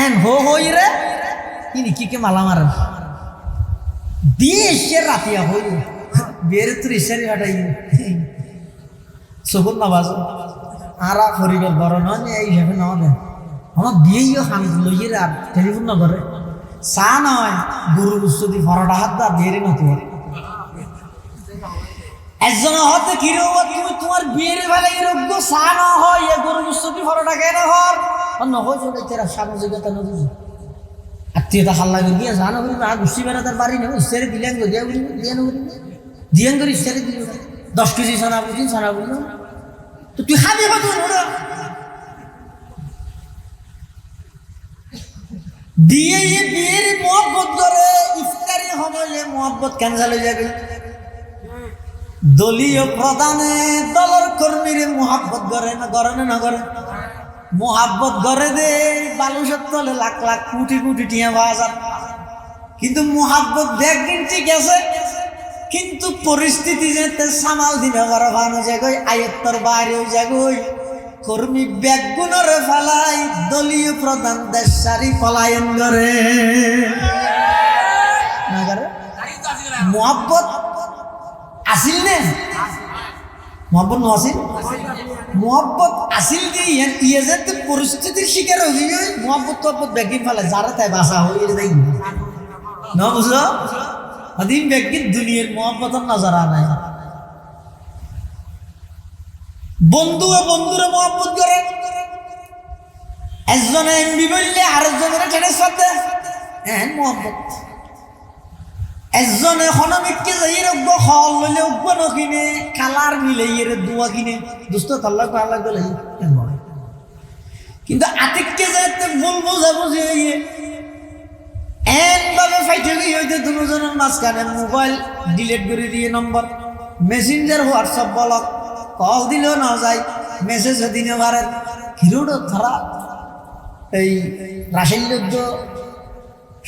এন হই রে ইনি কি মালা মারেন বিয়ে রাতিয়া হই বিয়ের তোর ইচ্ছারি হাঁটাই চকুর নাবাজ আর পরিবার বড় নয় এই হিসাবে না দেন আমার বিয়েও খান লইয়ে আর টেলিফোন না করে চা নয় গরু যদি ফরটা হাত দা বিয়েরই নতো একজন হতে কি তুমি তোমার বিয়ের বেলায় রোগ্য চা না হয় এ গরু যদি ফরটা কেন হর নহয় চলে তেরা সামাজিকতা নদী আত্মীয়তা খাল্লা গিয়ে জানা বলি না গুষ্টি বেড়া তার বাড়ি নেব ইস্তারে দিলেন দিয়া বলি দিয়ে নেব দিয়ান করে ইস্তারে দিল 10 কেজি সোনা বুঝি তো তুই খাবি কত দিয়ে বিয়ের মহব্বত করে ইফতারি হলে মহব্বত ক্যান্সেল হয়ে যাবে দলীয় প্রধানে দলের কর্মীর মহব্বত করে না করে মহাব্বত করে দে বালুসের তলে লাখ লাখ কোটি টিয়া বাজার কিন্তু মহাব্বত দেখবেন ঠিক আছে কিন্তু পরিস্থিতি যেতে সামাল দিবে বড় ভালো জায়গায় আয়ত্তর বাইরেও জায়গায় কর্মী ব্যাগুণর ফালাই দলীয় প্রধান দেশ সারি পলায়ন করে মহাব্বত আসিল নে মোহাম্মদ নসিন মোহাম্মদ আসিল যে ইয়ে যে পরিস্থিতির শিকার হয়ে যায় মোহাম্মদ তো ব্যাগি ফেলে যারা তাই বাসা হয়ে যাই না বুঝলো আদিম ব্যক্তি দুনিয়ার মোহাম্মত নজরা নাই বন্ধু ও বন্ধুরে মোহাম্মত করে একজনে এমবি বললে আরেকজনের ট্রান্সফার দেয় হ্যাঁ মোহাম্মত একজনে হনমিককে যাই রব্ব হল লইলে উব্ব নকিনে কালার মিলে ইয়ের দুয়া কিনে দুষ্ট তাল্লাক পাল্লাক গলে কিন্তু আতিককে যাইতে ভুল বোঝা বুঝি হইয়ে এনভাবে ফাইটে গিয়ে হইতে দুজনের মাঝখানে মোবাইল ডিলিট করে দিয়ে নম্বর মেসেঞ্জার হোয়াটসঅ্যাপ ব্লক কল দিলেও না যায় মেসেজ দিনে পারেন হিরোটা তারা এই রাশেল লোক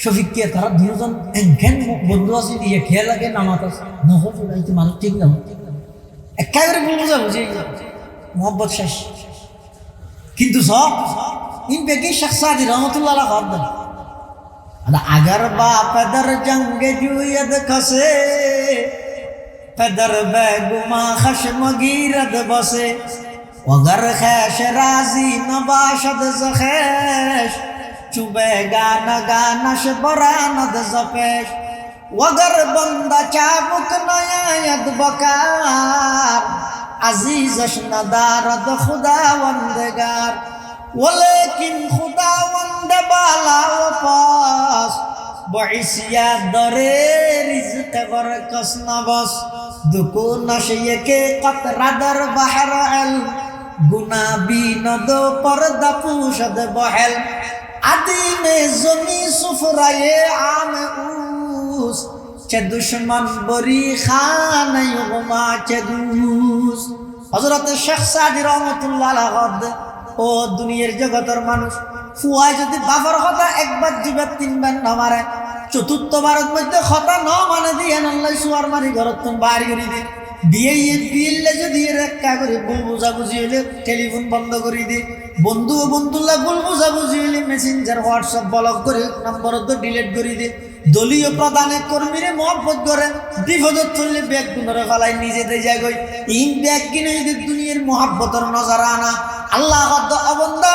শফিককে তারা দুজন এনখেন বন্ধু আছে দিয়ে খেয়ে লাগে নামাত আছে নহতো মানুষ ঠিক না একেবারে বলবো যা বুঝে মোহাম্মদ শেষ কিন্তু সব ইন বেকি শাকসাদি রহমতুল্লাহ খবর দেন अगर बाप दर जंग जुयद खसे पदर बेगुमा खशम गिरद बसे वगर खैश राजी नबाशद जखेश चुबेगा नगानश बरानद जपेश वगर बंदा चाबुक नयायद बकार अजीजश नदारद खुदा वंदगार वलेकिन खुदा वंद बाला वपास बइसिया दरे रिज़्क़ बरकस नबस दुको नशे के कतरा दर बहर अल गुनाबी नदो पर्दा पूशद बहल आदि में ज़मी सुफराए आम ऊस चे दुश्मन बरी खान युगमा चे दूस हज़रत शेख सादी रहमतुल्लाह अलैह ও দুনিয়ার জগতের মানুষ ফুয়ায় যদি বাবার কথা একবার দুবার তিনবার না মারে চতুর্থবারের মধ্যে কথা ন মানে দিয়ে আল্লাহ সুয়ার মারি ঘরত বাড়ি করে দে বিয়ে যদি রেখা করে ভুল বুঝাবুঝি হলে টেলিফোন বন্ধ করে দে বন্ধু বন্ধুল্লাহ ভুল বুঝাবুঝি হলে মেসেঞ্জার হোয়াটসঅ্যাপ ব্লক করে নম্বর তো ডিলিট করে দে দলীয় প্রধানের কর্মীরে মহব্বত করে বিপদত চললে ব্যাগ গুণরে ফেলাই নিজেদের জায়গায় ইন ব্যাগ কিনে যদি দুনিয়ার মহব্বতের নজর আনা আল্লাহ অবন্দা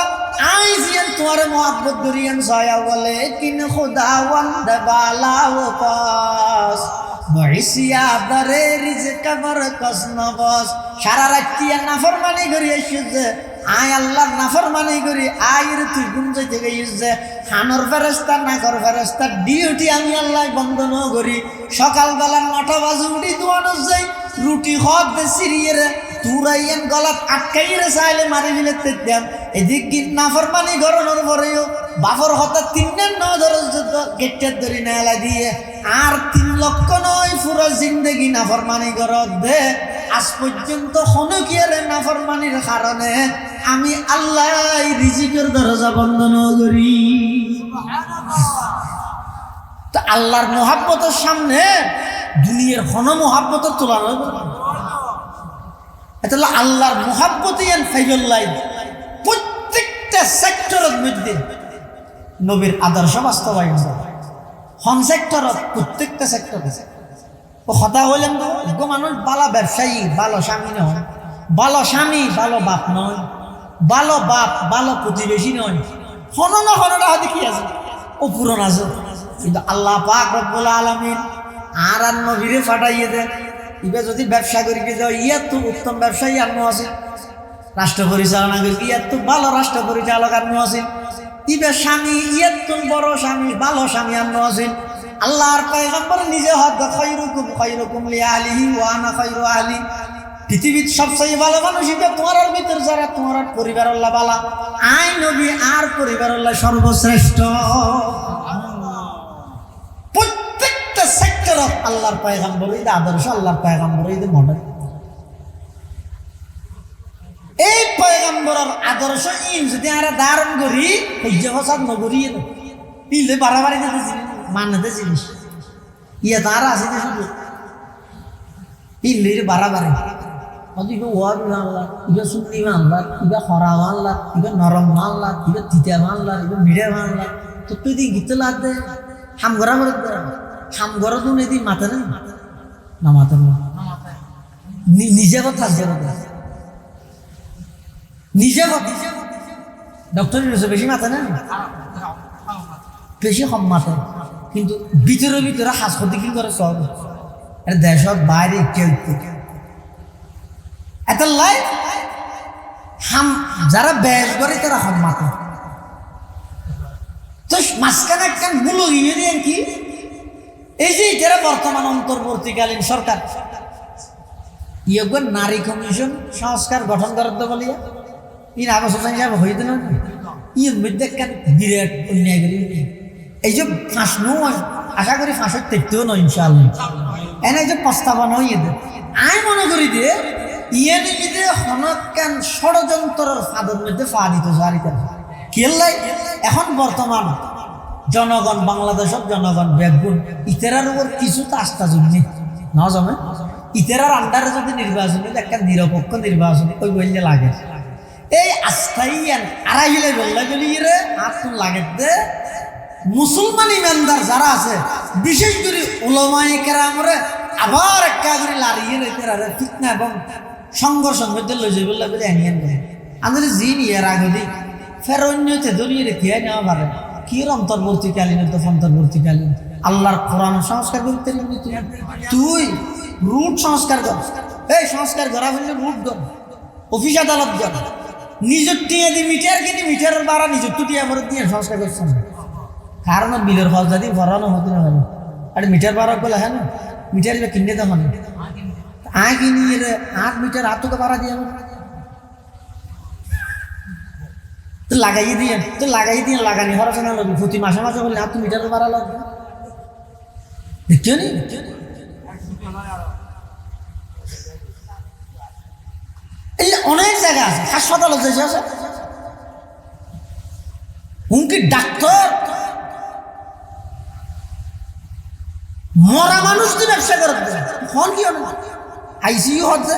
আইজিয়ান তোমার মহব্বত করিয়ান সায়া বলে কিন খুদা ওয়ান্দ বালা ও পাস বইসিয়া দরে রিজক বরকস নবস সারা রাত্রিয়া নাফরমানি করি এসেছে আয় আল্লাহর নাফরমানি করি আয়ের তুই গুম যাইতে গেছে হানর ফেরেশতা নাকর ফেরেশতা ডিউটি আমি আল্লাহ বন্ধ ন করি সকালবেলা 9টা বাজে উঠি দোয়ানো যাই রুটি হক দে সিরিয়ের তুরাইয়েন গলাত আটকাইরে চাইলে মারি ফেলে তেতাম এদিক কি নাফরমানি গরনের পরেও বাফর হঠাৎ 3 ধরে গেটের ধরি নালা দিয়ে আর 3 লক্ষ নয় পুরো জিন্দগি নাফরমানি গরত দে আজ পর্যন্ত হনকিয়ারে নাফরমানির কারণে আমি আল্লাহ রিজিকের দরজা বন্ধ ন করি তো আল্লাহর মহব্বতের সামনে দুনিয়ার হন মহব্বতের তুলনা এটা হলো আল্লাহর মহব্বতেই ফাইজুল্লাহ প্রত্যেকটা সেক্টরের মধ্যে নবীর আদর্শ বাস্তবায়ন হন সেক্টরত প্রত্যেকটা সেক্টরে ও কথা হইলেন গো মানুষ ভালো ব্যবসায়ী ভালো স্বামী নয় ভালো স্বামী ভালো বাপ নয় ভালো বাপ ভালো প্রতিবেশী নয় হন না হনটা হয়তো কি আছে ও পূরণ আছে কিন্তু আল্লাহ পাক রব্বুল আলামিন আর নবীরে ফাটাইয়ে দেন ইবে যদি ব্যবসা করি যাও ইয়ার তো উত্তম ব্যবসায়ী আর আছে রাষ্ট্র পরিচালনা করি ইয়ার তো ভালো রাষ্ট্র পরিচালক আর আছে ইবে স্বামী ইয়ার তো বড় স্বামী ভালো স্বামী আর আছে আল্লাহর পয়গম্বর নিজে হদ খায়রুকুম লিআহলিহি ওয়া আনা খায়রু আহলি পৃথিবীর সবচেয়ে ভালো মানুষ ইবে তোমার ভিতর যারা তোমার পরিবার আল্লাহ বালা আই নবী আর পরিবার আল্লাহ সর্বশ্রেষ্ঠ সেক্টর অফ আল্লাহর পয়গম্বর এই আদর্শ আল্লাহর পয়গম্বর এই মডেল এই পয়গম্বরের আদর্শ ইন যদি আমরা ধারণ করি হইজ হসাদ নগরী ইলে বাড়াবাড়ি মানতে জিনিস ইয়ে তার আছে শুধু ইলের বাড়াবাড়ি ইবে ওয়াবি মানলা ইবে সুন্নি মানলা ইবে খরা মানলা ইবে নরম মানলা ইবে তিতা মানলা ইবে মিঠে মানলা তো তুই দি গীত লাগতে হাম ঘরা মরে হাম ঘর তো নেই মাথা নেই না মাথা নিজে কথা নিজে কথা ডক্টর বেশি মাথা না বেশি কম মাথা কিন্তু ভিতরে ভিতরে হাসপাতি কি করে সব দেশত বাইরে কেউ এত লাই যারা বেশ করে তারা কম মাথা তো মাঝখানে একটা মূল ইয়ে দিয়ে কি এই যে যারা বর্তমান অন্তর্বর্তীকালীন সরকার ইয়োগ্য নারী কমিশন সংস্কার গঠন করতে বলিয়া ইন আবাস হোসেন সাহেব হইতে না ইয়ের মধ্যে একটা বিরাট অন্যায় করি এই যে ফাঁস নয় আশা করি ফাঁসের দেখতেও নয় ইনশাআল্লাহ এনে যে প্রস্তাবনা হইয়ে আমি মনে করি যে ইয়ে নিজে হনকান ষড়যন্ত্রের ফাঁদের মধ্যে ফা দিত সারিতে কেল্লাই এখন বর্তমান জনগণ বাংলাদেশের জনগণ ব্যাগুন ইতেরার উপর কিছু তো আস্থা জমনি না জমে ইতেরার আন্ডারে যদি নির্বাচন একটা নিরপেক্ষ নির্বাচন ওই বললে লাগে এই আস্থাই আড়াই হিলে বললে যদি রে আত্ম লাগে দে মুসলমান ইমানদার যারা আছে বিশেষ করে উলামায়ে কেরামরে আবার একটা করে লাড়িয়ে রেখে ফিতনা এবং সংঘর্ষের মধ্যে লই যাই বললে বলে এনিয়ান করে আমাদের জিন ইয়ার আগে দিই ফের অন্যতে দলিয়ে রেখে নেওয়া পারে কি অন্তর্বর্তীকালীন অন্তর্বর্তীকালীন আল্লাহর কোরআন সংস্কার করতে তুই রুট সংস্কার কর এই সংস্কার করা হলে রুট কর অফিস আদালত কর নিজের টিয়া দিয়ে মিটার কিনি মিটারের বাড়া নিজের তো টিয়া ভরে দিয়ে সংস্কার করছেন কারণ বিলের ফল যদি ভরানো হতে না পারে আর মিটার বাড়া বলে হ্যাঁ না মিটার কিনে দেওয়া না আয় কিনি 8 মিটার তোকে বাড়া দিয়ে তো লাগাই দিয়ে লাগানি খরচ না লাগবে প্রতি মাসে মাসে বললে আর তুমি মিটার বাড়া লাগবে দেখছো নি এই অনেক জায়গা আছে হাসপাতাল আছে হুমকি ডাক্তার মরা মানুষ দিয়ে ব্যবসা করতে ফোন কি হবে আইসিইউ হচ্ছে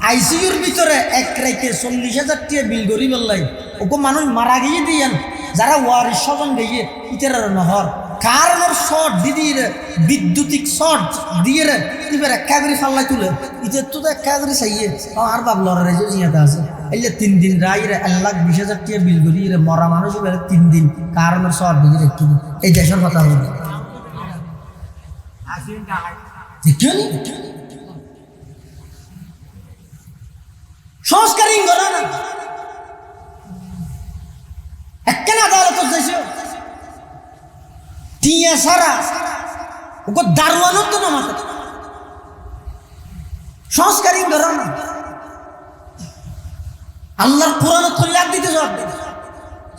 আইসিইউর ভিতরে এক রাইতে 40,000 টাকা বিল করি বললাই ওকে মানুষ মারা গিয়ে দিয়েন যারা ওয়ারিশ স্বজন গিয়ে ইতার নহর কারণের শর্ট দিদির বিদ্যুতিক শর্ট দিয়ে রে এবার একটা করে ফাল্লাই তুলে ইতে তো একটা করে চাইয়ে আর বাবলার রেজো জিয়াতে আছে এলে 3 দিন রাই রে 1,20,000 টাকা বিল করি রে মরা মানুষ বেড়ে 3 দিন কারণের শর্ট দিয়ে একটু এই দেশের কথা হল দেখছো নি সংস্কারিং করা না একখানে আদালত যাইছে টিয়া সারা ওকে দারোয়ানোর তো না মাথা সংস্কারিং করা না আল্লাহর কোরআন খুললে দিতে জবাব দেবে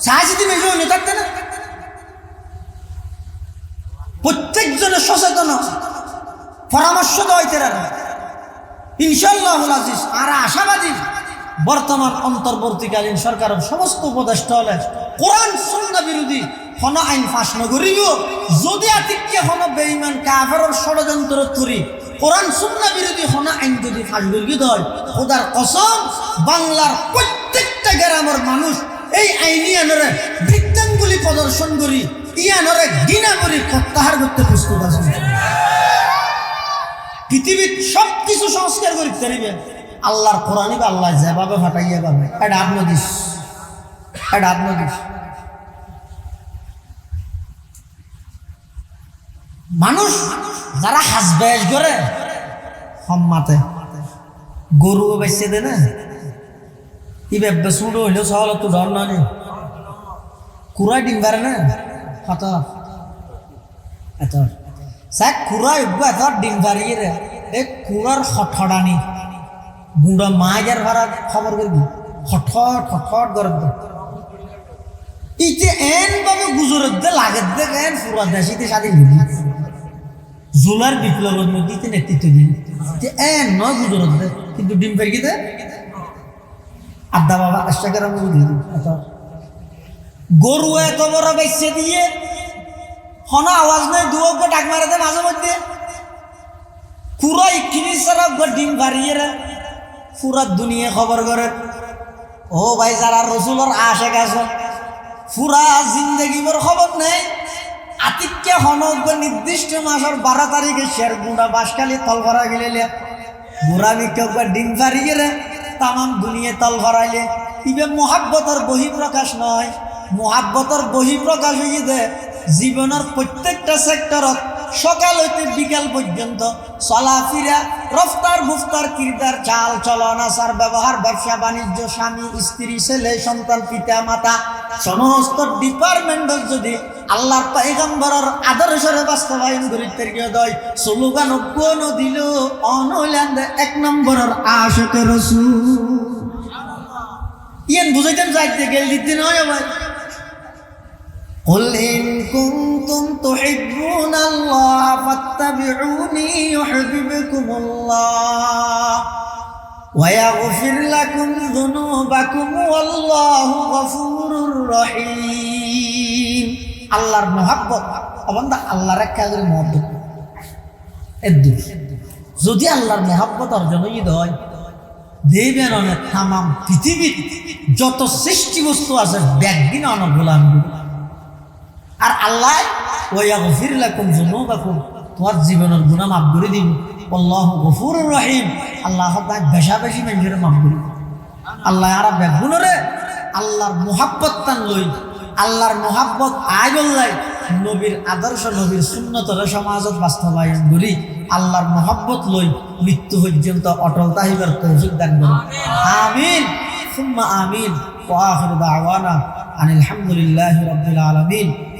সাহায্য দিবে নেতার না প্রত্যেকজনের সচেতন পরামর্শ দেওয়াইতে ইনশাআল্লাহ আজিজ আর আশাবাদী বর্তমান অন্তর্বর্তীকালীন সরকারের সমস্ত উপদেষ্টা হলে কোরআন সুন্নাহ বিরোধী হন আইন ফাঁস নগরীয় যদি আতিককে হন বেঈমান কাফেরের ষড়যন্ত্র করি কোরআন সুন্নাহ বিরোধী হন আইন যদি ফাঁস গরিয়ে দেয় খোদার কসম বাংলার প্রত্যেকটা গ্রামের মানুষ এই আইনি আনরে বৃত্তাঙ্গুলি প্রদর্শন করি ইয়ানরে ঘৃণা করি প্রত্যাহার করতে প্রস্তুত আছে পৃথিবীর সবকিছু সংস্কার করতে পারিবে আল্লাহর কোরআনই বা আল্লাহ যেভাবে ফাটাইয়া পাবে এটা আত্মদিস মানুষ যারা হাসবেশ করে সম্মাতে গরু বেচে দে না ই বেব্বে সুড়ো হইলেও সহল তো ডর না নেই কুড়া ডিম পারে না কত এত স্যার কুড়া উঠবো এত ডিম পারিয়ে রে এ কুড়ার হঠড়ানি বুড়া মায়ের ভাড়া খবর করবি হঠট করে ইতে এন ভাবে গুজরের দে লাগে দে এন পুরা দেশিতে স্বাধীন জুলার বিপ্লবের মধ্যে নেতৃত্ব দিন এন নয় গুজরের দে কিন্তু ডিম পারি দে আড্ডা বাবা আশাকের গরু এত বড় বেচে দিয়ে হন আওয়াজ নাই দুয়োকে ডাক মারে দে মাঝে মধ্যে পুরো ইকিনি সারা ডিম বাড়িয়ে পুরা দুনিয়া খবর করে ও ভাই যারা রসুলের আশেক আছে পুরা জিন্দগির খবর নেই আতিককে হনক নির্দিষ্ট মাসের 12 তারিখে শের গুঁড়া বাসকালি তল ভরা গেলে বুড়ামি কেউ ডিম ফারিয়ে রে তামাম দুনিয়া তল ভরাইলে ইবে মোহাব্বতর বহিঃপ্রকাশ নয়, মোহাব্বতর বহিঃপ্রকাশ হইয়ে দে জীবনের প্রত্যেকটা সেক্টরত সকাল হইতে বিকাল পর্যন্ত চলাফেরা, রফতার মুফতার, কিরদার, চাল চলন, আচার ব্যবহার, ব্যবসা বাণিজ্য, স্বামী স্ত্রী, ছেলে সন্তান, পিতা মাতা, সমস্ত ডিপার্টমেন্ট যদি আল্লাহর পয়গম্বরের আদর্শরে বাস্তবায়ন করিতে দেয়, স্লোগান কোন দিল অনলান্ড 1 নম্বরের আশিকে রাসূল। ইয়েন বুঝাইতেন যাইতে গেল দিতে নয় ভাই। قل إن كنتم تحبون الله فاتبعوني يحببكم الله ويغفر لكم ذنوبكم والله غفور رحيم। আল্লাহর মহব্বত অবন্দা আল্লাহর কাজের মহব্বত এদ্দু যদি আল্লাহর মহব্বত অর্জন হই হয় দেবেন অনেক তামাম পৃথিবীর যত সৃষ্টি বস্তু আছে ব্যাগদিন অনেক গোলাম, আর আল্লাহ ওয়াগফির লাকুম যুনুবাকুম, তোমার জীবনের গুনাহ মাফ করে দিন। আল্লাহু গফুরুর রহিম, আল্লাহ পাক বেশা বেশি মানুষের মাফ করে। আল্লাহ আর বেগুনরে আল্লাহর মুহাব্বত টান লই, আল্লাহর মুহাব্বত আই বললাই নবীর আদর্শ নবীর সুন্নতরে সমাজত বাস্তবায়ন করি আল্লাহর মুহাব্বত লই মৃত্যু পর্যন্ত অটল তাহিবার তৌফিক দান করুন। আমিন সুম্মা আমিন। ওয়া আখিরু দাওয়ানা আনিল হামদুলিল্লাহি রাব্বিল আলামিন।